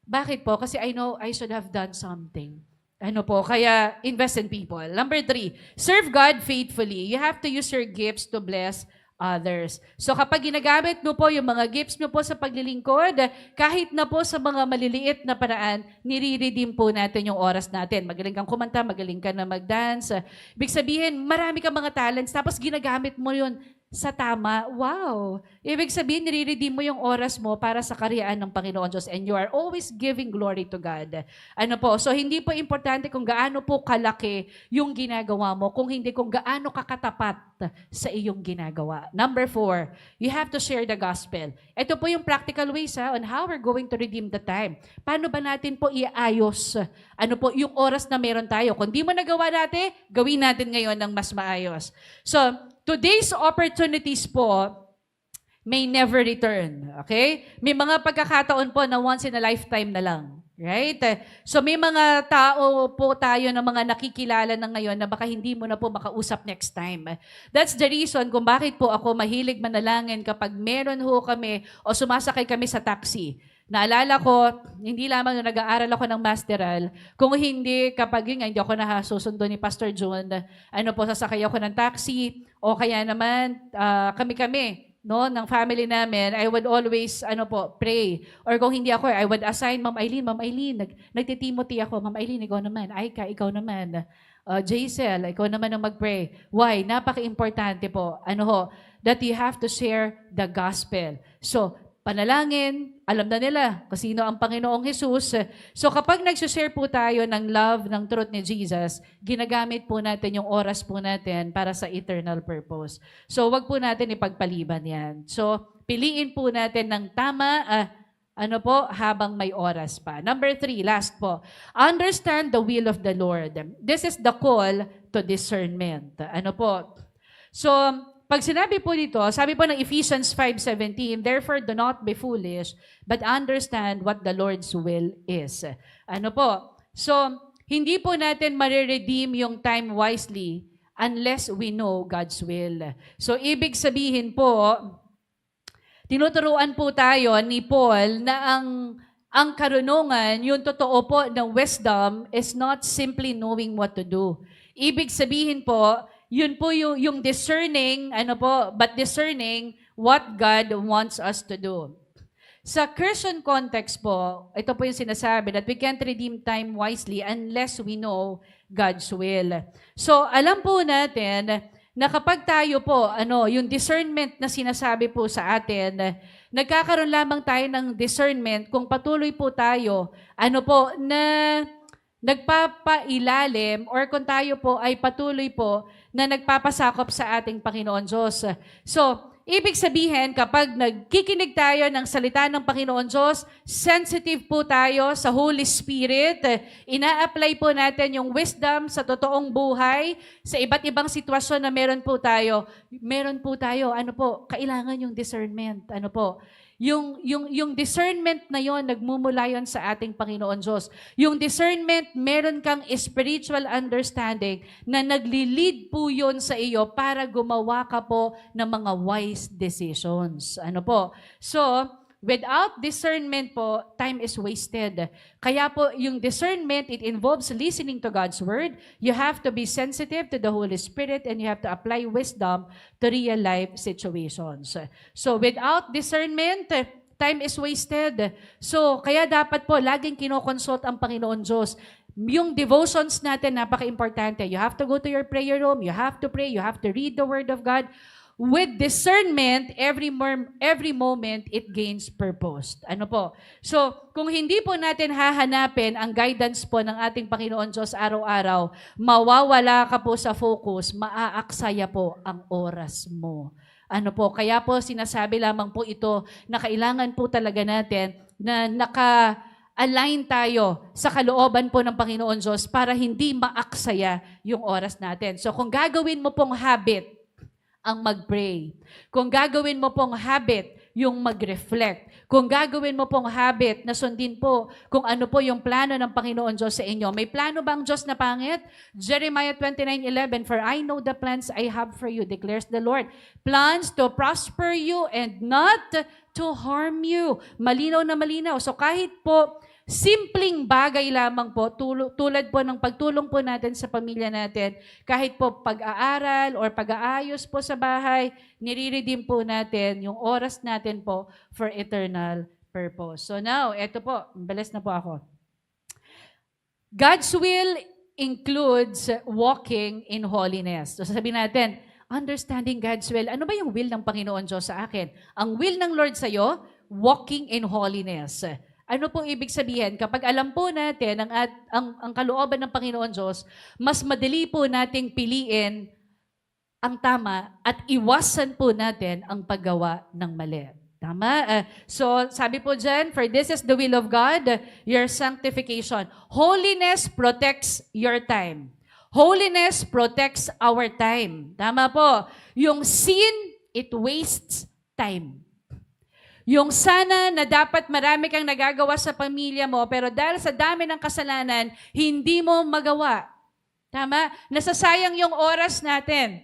bakit po? Kasi I know I should have done something. Kaya invest in people. Number 3, serve God faithfully. You have to use your gifts to bless others. So kapag ginagamit mo po yung mga gifts mo po sa paglilingkod, kahit na po sa mga maliliit na paraan, nire-redeem po natin yung oras natin. Magaling kang kumanta, magaling ka na mag-dance. Ibig sabihin, marami kang mga talents, tapos ginagamit mo yun sa tama. Wow! Ibig sabihin, nire-redeem mo yung oras mo para sa karyaan ng Panginoon Diyos and you are always giving glory to God. So hindi po importante kung gaano po kalaki yung ginagawa mo, kung hindi kung gaano kakatapat sa iyong ginagawa. Number 4, you have to share the gospel. Ito po yung practical ways on how we're going to redeem the time. Paano ba natin po iayos yung oras na meron tayo? Kung di mo nagawa dati, gawin natin ngayon ng mas maayos. So, today's opportunities po may never return. Okay? May mga pagkakataon po na once in a lifetime na lang. Right? So may mga tao po tayo na mga nakikilala na ngayon na baka hindi mo na po makausap next time. That's the reason kung bakit po ako mahilig manalangin kapag meron ho kami o sumasakay kami sa taxi. Naalala ko, hindi lamang nung nag-aaral ako ng masteral, kung hindi kapag hindi ako nasusundo ni Pastor John, sasakay ako ng taxi, o kaya naman, kami-kami, ng family namin, I would always, pray. Or kung hindi ako, I would assign, Ma'am Eileen, nagtitimothy ako, Ma'am Eileen, ikaw naman, Aika, ikaw naman, Jaisel, ikaw naman ang mag-pray. Why? Napaka-importante po, that you have to share the gospel. So, panalangin, alam na nila kung sino ang Panginoong Jesus. So kapag nag-share po tayo ng love, ng truth ni Jesus, ginagamit po natin yung oras po natin para sa eternal purpose. So wag po natin ipagpaliban yan. So piliin po natin ng tama, habang may oras pa. Number 3, last po. Understand the will of the Lord. This is the call to discernment. So, pag sinabi po dito, sabi po ng Ephesians 5:17, therefore do not be foolish, but understand what the Lord's will is. So, hindi po natin mariredeem yung time wisely unless we know God's will. So, ibig sabihin po, tinuturuan po tayo ni Paul na ang karunungan, yung totoo po ng wisdom is not simply knowing what to do. Ibig sabihin po, yun po yung discerning, but discerning what God wants us to do. Sa Christian context po, ito po yung sinasabi that we can't redeem time wisely unless we know God's will. So, alam po natin na kapag tayo po, yung discernment na sinasabi po sa atin, nagkakaroon lamang tayo ng discernment kung patuloy po tayo, na nagpapailalim or kung tayo po ay patuloy po na nagpapasakop sa ating Panginoon Diyos. So, ibig sabihin, kapag nagkikinig tayo ng salita ng Panginoon Diyos, sensitive po tayo sa Holy Spirit, ina-apply po natin yung wisdom sa totoong buhay, sa iba't ibang sitwasyon na meron po tayo, kailangan yung discernment. Yung discernment na yon, nagmumula yon sa ating Panginoon Diyos. Yung discernment, meron kang spiritual understanding na nagli-lead po yon sa iyo para gumawa ka po ng mga wise decisions. So, without discernment po, time is wasted. Kaya po, yung discernment, it involves listening to God's Word. You have to be sensitive to the Holy Spirit and you have to apply wisdom to real-life situations. So, without discernment, time is wasted. So, kaya dapat po, laging kinokonsult ang Panginoon Diyos. Yung devotions natin, napaka-importante. You have to go to your prayer room, you have to pray, you have to read the Word of God. With discernment, every moment, it gains purpose. So, kung hindi po natin hahanapin ang guidance po ng ating Panginoon Diyos araw-araw, mawawala ka po sa focus, maaaksaya po ang oras mo. Kaya po sinasabi lamang po ito na kailangan po talaga natin na align tayo sa kalooban po ng Panginoon Diyos para hindi maaksaya yung oras natin. So, kung gagawin mo pong habit, ang mag-pray. Kung gagawin mo pong habit, yung mag-reflect. Kung gagawin mo pong habit na sundin po kung ano po yung plano ng Panginoon Diyos sa inyo. May plano bang Diyos na pangit? Jeremiah 29:11, "For I know the plans I have for you, declares the Lord. Plans to prosper you and not to harm you." Malinaw na malinaw. So kahit po simpleng bagay lamang po, tulad po ng pagtulong po natin sa pamilya natin, kahit po pag-aaral or pag-aayos po sa bahay, nire-redeem po natin yung oras natin po for eternal purpose. So now, eto po, balas na po ako. God's will includes walking in holiness. So sasabihin natin, understanding God's will. Ano ba yung will ng Panginoon Diyos sa akin? Ang will ng Lord sa'yo, walking in holiness. Ano pong ibig sabihin? Kapag alam po natin ang kalooban ng Panginoon Diyos, mas madali po nating piliin ang tama at iwasan po natin ang paggawa ng mali. Tama? So, sabi po dyan, "For this is the will of God, your sanctification." Holiness protects your time. Holiness protects our time. Tama po. Yung sin, it wastes time. Yung sana na dapat marami kang nagagawa sa pamilya mo, pero dahil sa dami ng kasalanan, hindi mo magawa. Tama? Nasasayang yung oras natin.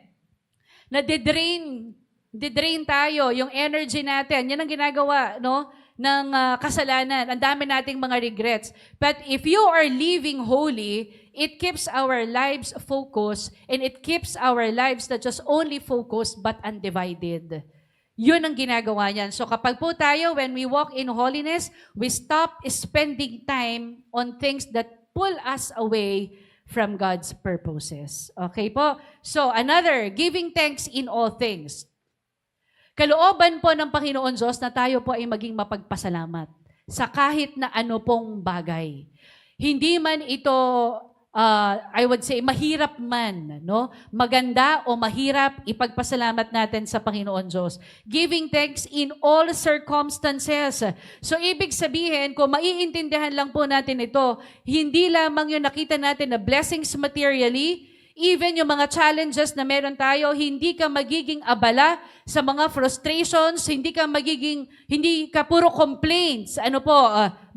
Didrain tayo, yung energy natin. Yan ang ginagawa, ng kasalanan. Ang dami nating mga regrets. But if you are living holy, it keeps our lives focused and it keeps our lives not just only focused but undivided. Yun ang ginagawa niyan. So kapag po tayo, when we walk in holiness, we stop spending time on things that pull us away from God's purposes. Okay po? So another, giving thanks in all things. Kalooban po ng Panginoon Diyos na tayo po ay maging mapagpasalamat sa kahit na ano pong bagay. Hindi man ito I would say, mahirap man, maganda o mahirap, ipagpasalamat natin sa Panginoon Diyos. Giving thanks in all circumstances. So, ibig sabihin, kung maiintindihan lang po natin ito, hindi lamang yung nakita natin na blessings materially, even yung mga challenges na meron tayo, hindi ka magiging abala sa mga frustrations, hindi ka puro complaints.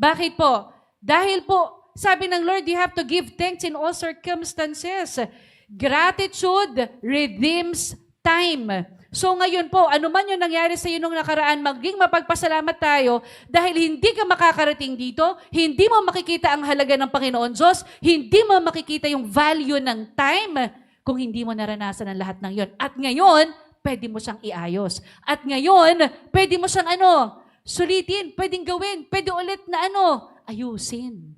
Bakit po? Dahil po, sabi ng Lord, you have to give thanks in all circumstances. Gratitude redeems time. So ngayon po, ano man yung nangyari sa iyo nung nakaraan, maging mapagpasalamat tayo dahil hindi ka makakarating dito, hindi mo makikita ang halaga ng Panginoon Diyos, hindi mo makikita yung value ng time kung hindi mo naranasan ang lahat ng yon. At ngayon, pwede mo siyang iayos. At ngayon, pwede mo siyang sulitin, pwedeng gawin, pwede ulit na ayusin.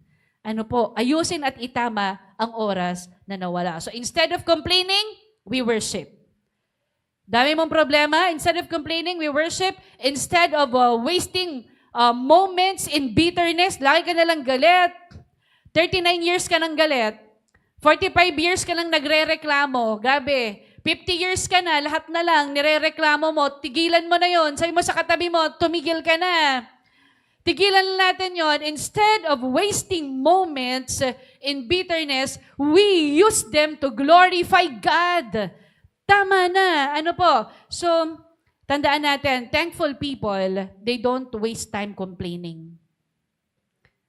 Ayusin at itama ang oras na nawala. So instead of complaining, we worship. Dami mong problema. Instead of complaining, we worship. Instead of wasting moments in bitterness, lagi ka nalang galit. 39 years ka nang galit. 45 years ka nang nagre-reklamo. Grabe. 50 years ka na, lahat na lang, nire-reklamo mo, tigilan mo na yon. Sabi mo sa katabi mo, tumigil ka na. Tigilan natin yon. Instead of wasting moments in bitterness, we use them to glorify God. Tama na. Ano po? So, tandaan natin, thankful people, they don't waste time complaining.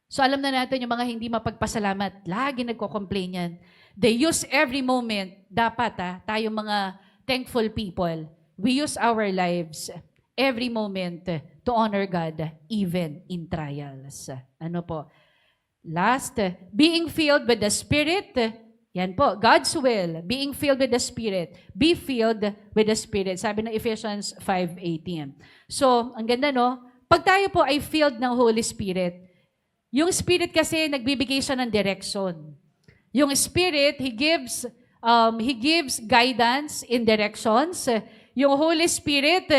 So, alam na natin yung mga hindi mapagpasalamat, lagi nagko-complain yan. They use every moment. Dapat tayong mga thankful people, we use our lives every moment to honor God, even in trials. Ano po? Last, being filled with the Spirit. Yan po, God's will. Being filled with the Spirit. Be filled with the Spirit. Sabi ng Ephesians 5:18. So, ang ganda no? Pag tayo po ay filled ng Holy Spirit, yung Spirit kasi nagbibigay siya ng direction. Yung Spirit, He gives guidance in directions. Yung Holy Spirit,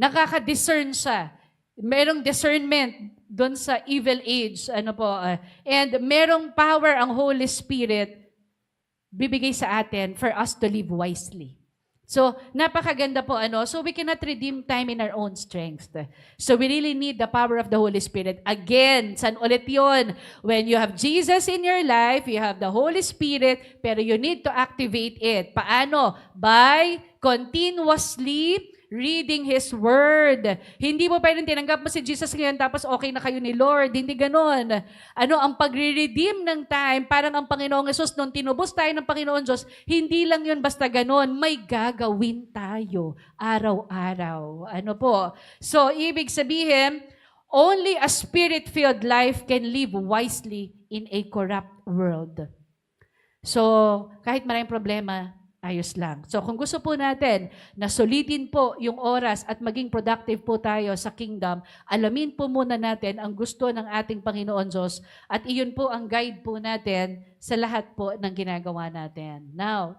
nakaka-discern siya. Merong discernment doon sa evil age. Ano po? And merong power ang Holy Spirit bibigay sa atin for us to live wisely. So, napakaganda po ano. So, we cannot redeem time in our own strength. So, we really need the power of the Holy Spirit. Again, saan ulit yun? When you have Jesus in your life, you have the Holy Spirit, pero you need to activate it. Paano? By continuously reading His Word. Hindi mo pwedeng tinanggap mo si Jesus ngayon tapos okay na kayo ni Lord. Hindi ganon. Ano, ang pagre-redeem ng time, parang ang Panginoong Yesus, nung tinubos tayo ng Panginoon Diyos, hindi lang yun basta ganon. May gagawin tayo araw-araw. Ano po? So, ibig sabihin, only a Spirit-filled life can live wisely in a corrupt world. So, kahit maraming problema, ayos lang. So kung gusto po natin na sulitin po yung oras at maging productive po tayo sa kingdom, alamin po muna natin ang gusto ng ating Panginoon Diyos at iyon po ang guide po natin sa lahat po ng ginagawa natin. Now,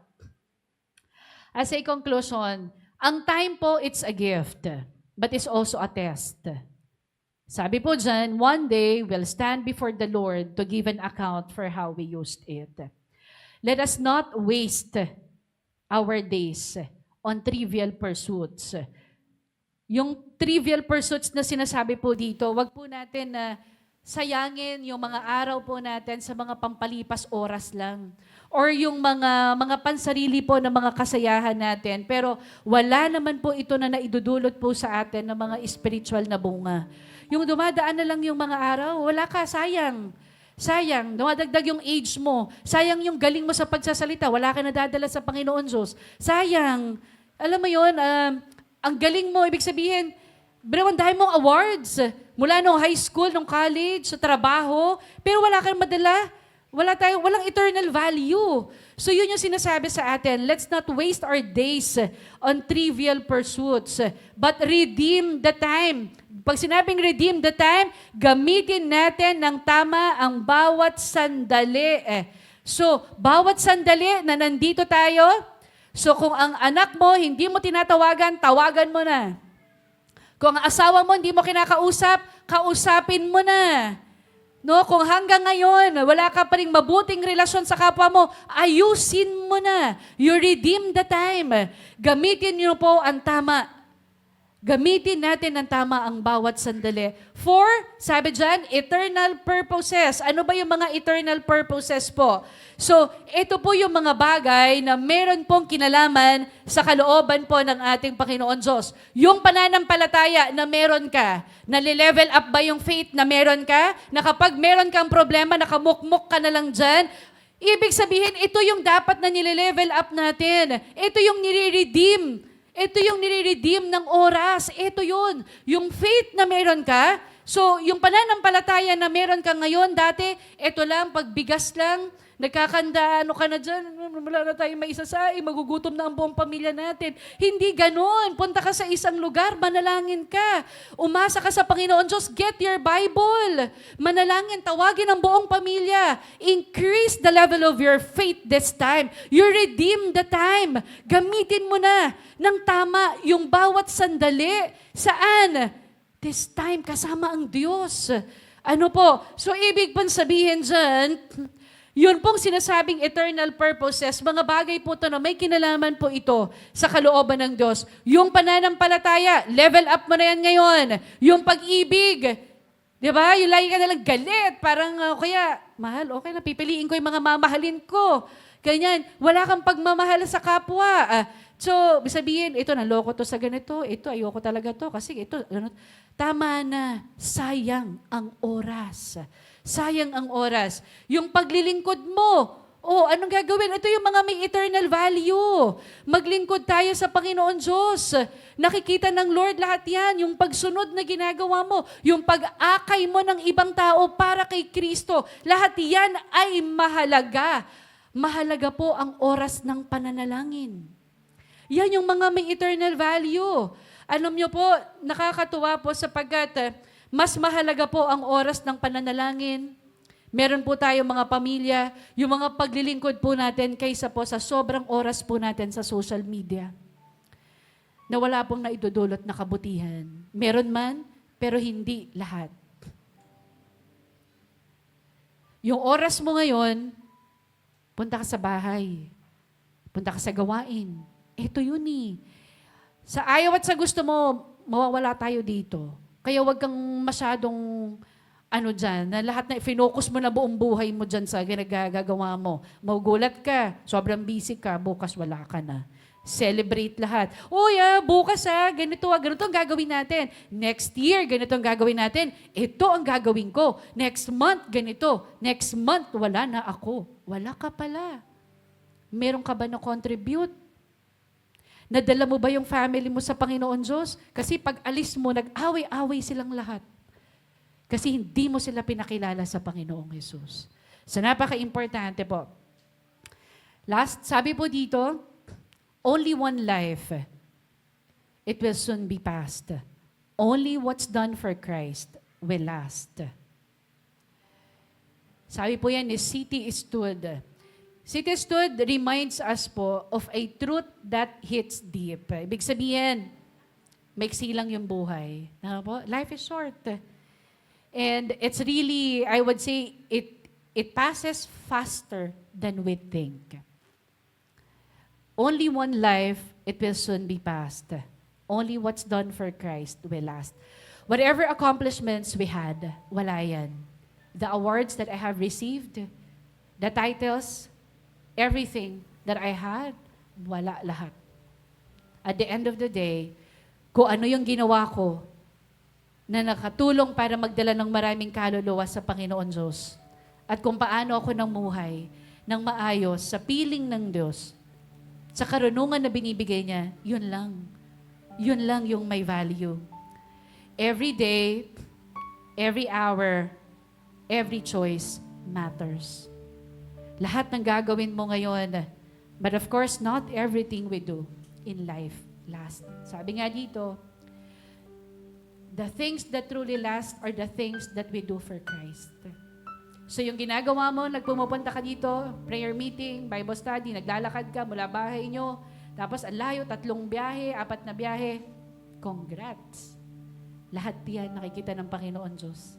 as a conclusion, ang time po, it's a gift, but it's also a test. Sabi po dyan, one day we'll stand before the Lord to give an account for how we used it. Let us not waste our days on trivial pursuits. Yung trivial pursuits na sinasabi po dito, wag po natin na sayangin yung mga araw po natin sa mga pampalipas oras lang. Or yung mga pansarili po ng mga kasayahan natin. Pero wala naman po ito na naidudulot po sa atin ng mga spiritual na bunga. Yung dumadaan na lang yung mga araw, wala ka, sayang. Sayang, dumadagdag yung age mo. Sayang yung galing mo sa pagsasalita. Wala ka nadadala sa Panginoon Diyos. Sayang. Alam mo yun, ang galing mo, ibig sabihin, bro, ang dami mong awards. Mula nung high school, nung college, sa trabaho, pero wala kang madala. Walang eternal value. So yun yung sinasabi sa atin, let's not waste our days on trivial pursuits, but redeem the time. Pag sinabing redeem the time, gamitin natin ng tama ang bawat sandali. So, bawat sandali na nandito tayo, so kung ang anak mo, hindi mo tinatawagan, tawagan mo na. Kung ang asawa mo, hindi mo kinakausap, kausapin mo na. No, kung hanggang ngayon, wala ka pa ring mabuting relasyon sa kapwa mo, ayusin mo na. You redeem the time. Gamitin niyo po ang tama. Gamitin natin ng tama ang bawat sandali. For, sabi dyan, eternal purposes. Ano ba yung mga eternal purposes po? So, ito po yung mga bagay na meron pong kinalaman sa kalooban po ng ating Panginoon Diyos. Yung pananampalataya na meron ka, nalilevel up ba yung faith na meron ka? Na kapag meron kang problema, nakamukmuk ka na lang dyan, ibig sabihin, ito yung dapat na nililevel up natin. Ito yung nire-redeem. Ito yung nire-redeem ng oras. Ito yun. Yung faith na meron ka, so yung pananampalataya na meron ka ngayon, dati, ito lang, pagbigas lang, Nagkakanda, ano ka na dyan, wala na tayong maisasain, magugutom na ang buong pamilya natin. Hindi ganon. Punta ka sa isang lugar, manalangin ka. Umasa ka sa Panginoon Diyos, get your Bible. Manalangin, tawagin ang buong pamilya. Increase the level of your faith this time. You redeem the time. Gamitin mo na ng tama yung bawat sandali. Saan? This time, kasama ang Diyos. Ano po? So, ibig pong sabihin dyan, yun pong sinasabing eternal purposes, mga bagay po ito na may kinalaman po ito sa kalooban ng Diyos. Yung pananampalataya, level up mo na yan ngayon. Yung pag-ibig, di ba? Yung lagi ka nalang galit, parang kaya, mahal, okay na, pipiliin ko yung mga mamahalin ko. Ganyan, wala kang pagmamahal sa kapwa. So, sabihin, ito, naloko to sa ganito, ito, ayoko talaga to, kasi ito, ano, tama na, sayang ang oras. Sayang ang oras. Yung paglilingkod mo, anong gagawin? Ito yung mga may eternal value. Maglingkod tayo sa Panginoon Diyos. Nakikita ng Lord lahat yan. Yung pagsunod na ginagawa mo, yung pag-akay mo ng ibang tao para kay Kristo, lahat yan ay mahalaga. Mahalaga po ang oras ng pananalangin. Yan yung mga may eternal value. Alam nyo po, nakakatuwa po sapagkat mas mahalaga po ang oras ng pananalangin. Meron po tayo mga pamilya, yung mga paglilingkod po natin kaysa po sa sobrang oras po natin sa social media. Na wala pong naidudulot na kabutihan. Meron man, pero hindi lahat. Yung oras mo ngayon, punta ka sa bahay. Punta ka sa gawain. Ito yun eh. Sa ayaw at sa gusto mo, mawawala tayo dito. Kaya wag kang masyadong dyan, na lahat na finocus mo na buong buhay mo dyan sa ginagagawa mo. Magugulat ka, sobrang busy ka, bukas wala ka na. Celebrate lahat. Bukas ganito ang gagawin natin. Next year, ganito ang gagawin natin. Ito ang gagawin ko. Next month, ganito. Next month, wala na ako. Wala ka pala. Meron ka ba na contribute? Nadala mo ba yung family mo sa Panginoon Diyos? Kasi pag alis mo, nag-away-away silang lahat. Kasi hindi mo sila pinakilala sa Panginoong Jesus. So napaka-importante po. Last, sabi po dito, only one life, it will soon be past. Only what's done for Christ will last. Sabi po yan ni C.T. Studd. C.T. Studd reminds us po of a truth that hits deep. Ibig sabihin, maiksi lang yung buhay. Life is short. And it's really, I would say, it passes faster than we think. Only one life, it will soon be past. Only what's done for Christ will last. Whatever accomplishments we had, wala yan. The awards that I have received, the titles, everything that I had, wala lahat. At the end of the day, kung ano yung ginawa ko na nakatulong para magdala ng maraming kaluluwa sa Panginoon Diyos, at kung paano ako namuhay ng maayos sa piling ng Diyos, sa karunungan na binibigay niya, yun lang. Yun lang yung may value. Every day, every hour, every choice matters. Lahat ng gagawin mo ngayon, but of course, not everything we do in life lasts. Sabi nga dito, the things that truly last are the things that we do for Christ. So yung ginagawa mo, nagpumupunta ka dito, prayer meeting, Bible study, naglalakad ka mula bahay nyo, tapos ang layo, 3 biyahe, 4 na biyahe, congrats. Lahat yan nakikita ng Panginoon Diyos.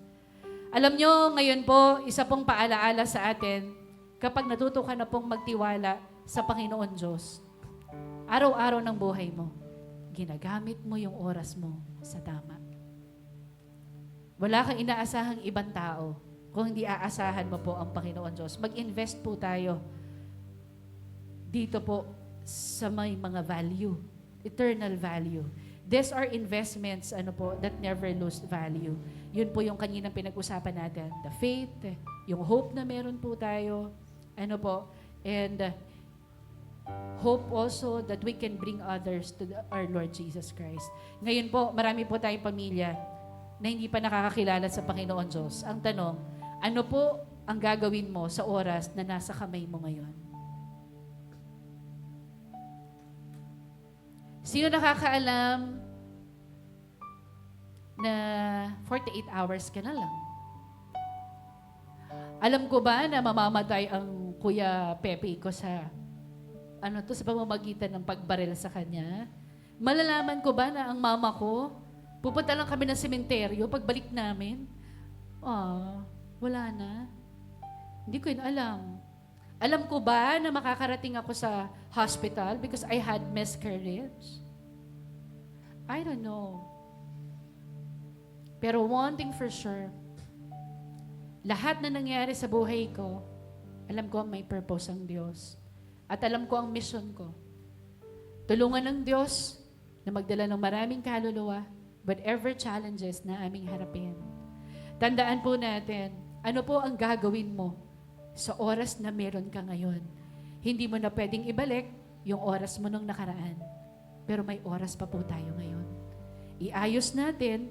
Alam nyo, ngayon po, isa pong paalaala sa atin, kapag natuto ka na pong magtiwala sa Panginoon Diyos, araw-araw ng buhay mo, ginagamit mo yung oras mo sa tama. Wala kang inaasahang ibang tao kung hindi aasahan mo po ang Panginoon Diyos. Mag-invest po tayo dito po sa may mga value, eternal value. These are investments that never lose value. Yun po yung kaninang pinag-usapan natin. The faith, yung hope na meron po tayo, and hope also that we can bring others to our Lord Jesus Christ. Ngayon po, marami po tayong pamilya na hindi pa nakakakilala sa Panginoon Diyos. Ang tanong, ano po ang gagawin mo sa oras na nasa kamay mo ngayon? Sino nakakaalam na 48 hours ka na lang? Alam ko ba na mamamatay ang Kuya Pepe ko sa sa pamamagitan ng pagbaril sa kanya? Malalaman ko ba na ang mama ko, pupunta lang kami ng sementeryo, pagbalik namin, wala na. Hindi ko yun alam. Alam ko ba na makakarating ako sa hospital because I had miscarriage? I don't know. Pero one thing for sure, lahat na nangyari sa buhay ko, alam ko may purpose ang Diyos. At alam ko ang mission ko. Tulungan ng Diyos na magdala ng maraming kaluluwa, whatever challenges na aming harapin. Tandaan po natin, ano po ang gagawin mo sa oras na meron ka ngayon. Hindi mo na pwedeng ibalik yung oras mo nung nakaraan. Pero may oras pa po tayo ngayon. Iayos natin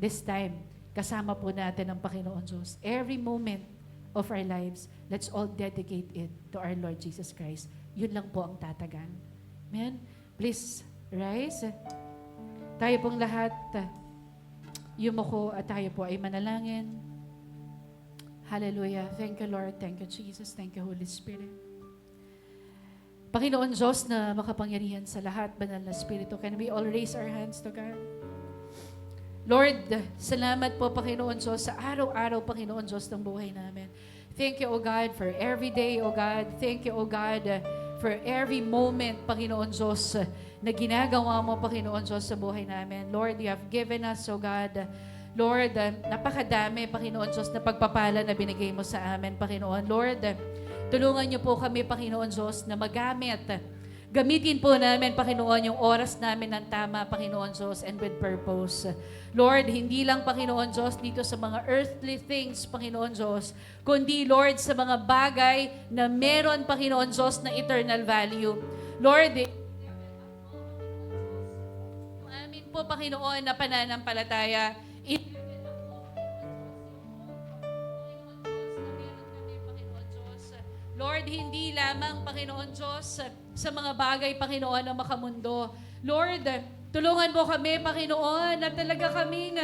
this time. Kasama po natin ang Panginoon Diyos. Every moment of our lives, let's all dedicate it to our Lord Jesus Christ. Yun lang po ang tatagal. Amen? Please, rise. Tayo pong lahat, yumuko at tayo po ay manalangin. Hallelujah. Thank you, Lord. Thank you, Jesus. Thank you, Holy Spirit. Panginoon Diyos na makapangyarihan sa lahat, banal na Espiritu, can we all raise our hands to God? Lord, salamat po, Panginoon Diyos, sa araw-araw, Panginoon Diyos, ng buhay namin. Thank you, O God, for every day, O God. Thank you, O God, for every moment, Panginoon Diyos, na ginagawa mo, Panginoon Diyos, sa buhay namin. Lord, you have given us, O God, Lord, napakadami, Panginoon Diyos, na pagpapala na binigay mo sa amin, Panginoon. Lord, tulungan niyo po kami, Panginoon Diyos, na magamit. Gamitin po namin, Panginoon, yung oras namin ng tama, Panginoon Diyos, and with purpose. Lord, hindi lang, Panginoon Diyos, dito sa mga earthly things, Panginoon Diyos, kundi, Lord, sa mga bagay na meron, Panginoon Diyos, na eternal value. Lord, amin po, Panginoon, na pananampalataya, Lord, hindi lamang, Panginoon Diyos, sa mga bagay, Panginoon, na makamundo. Lord, tulungan mo kami, Panginoon, na talaga kaming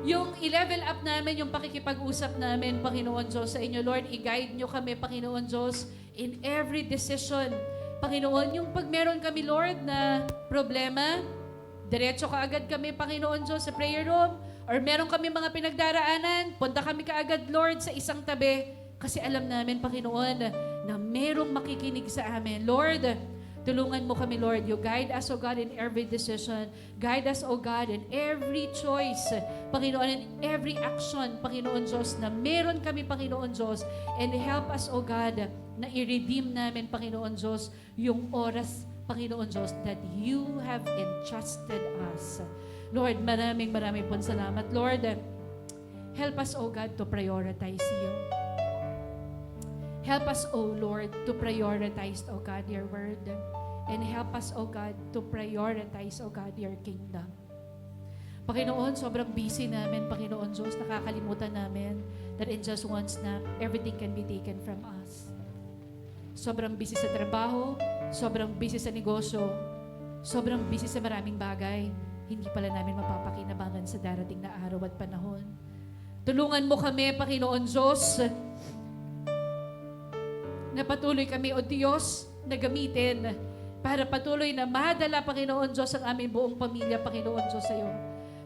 yung i-level up namin, yung pakikipag-usap namin, Panginoon Diyos, sa inyo. Lord, i-guide nyo kami, Panginoon Diyos, in every decision. Panginoon, yung pag meron kami, Lord, na problema, diretso kaagad kami, Panginoon Diyos, sa prayer room, or meron kami mga pinagdaraanan, punta kami kaagad, Lord, sa isang tabi. Kasi alam namin, Panginoon, na merong makikinig sa amin. Lord, tulungan mo kami, Lord. You guide us, O God, in every decision. Guide us, O God, in every choice. Panginoon, in every action, Panginoon Diyos, na meron kami, Panginoon Diyos. And help us, O God, na i-redeem namin, Panginoon Diyos, yung oras, Panginoon Diyos, that you have entrusted us. Lord, maraming pong salamat. Lord, help us, O God, to prioritize you. Help us, O Lord, to prioritize, O God, your word. And help us, O God, to prioritize, O God, your kingdom. Panginoon, sobrang busy namin, Panginoon Diyos, nakakalimutan namin that in just one snap, everything can be taken from us. Sobrang busy sa trabaho, sobrang busy sa negosyo, sobrang busy sa maraming bagay, hindi pala namin mapapakinabangan sa darating na araw at panahon. Tulungan mo kami, Panginoon Diyos, na patuloy kami, O Diyos, na gamitin para patuloy na madala, Panginoon Diyos, ang aming buong pamilya, Panginoon Diyos, sa iyo.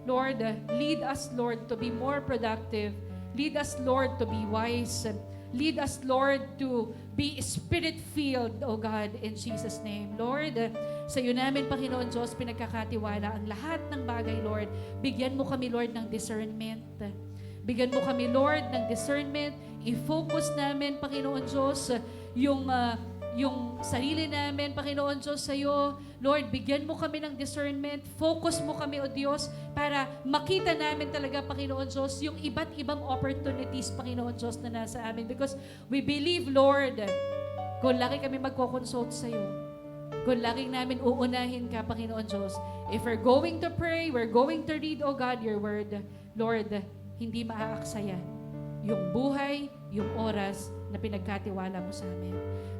Lord, lead us, Lord, to be more productive. Lead us, Lord, to be wise. Lead us, Lord, to be Spirit-filled, O God, in Jesus' name. Lord, sa iyo namin, Panginoon Diyos, pinagkakatiwala ang lahat ng bagay, Lord. Bigyan mo kami, Lord, ng discernment. Bigyan mo kami, Lord, ng discernment. I-focus namin, Panginoon Diyos, yung sarili namin, Panginoon Diyos, sa iyo. Lord, bigyan mo kami ng discernment. Focus mo kami, O Diyos, para makita namin talaga, Panginoon Diyos, yung iba't ibang opportunities, Panginoon Diyos, na nasa amin. Because we believe, Lord, kung lagi kami magkoconsult sa iyo, kung laging namin uunahin ka, Panginoon Diyos, if we're going to pray, we're going to read, O God, your word, Lord, hindi maaaksaya yung buhay, yung oras na pinagkatiwala mo sa amin.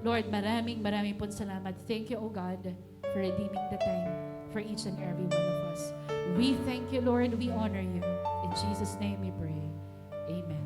Lord, maraming pong salamat. Thank you, O God, for redeeming the time for each and every one of us. We thank you, Lord. We honor you. In Jesus' name we pray. Amen.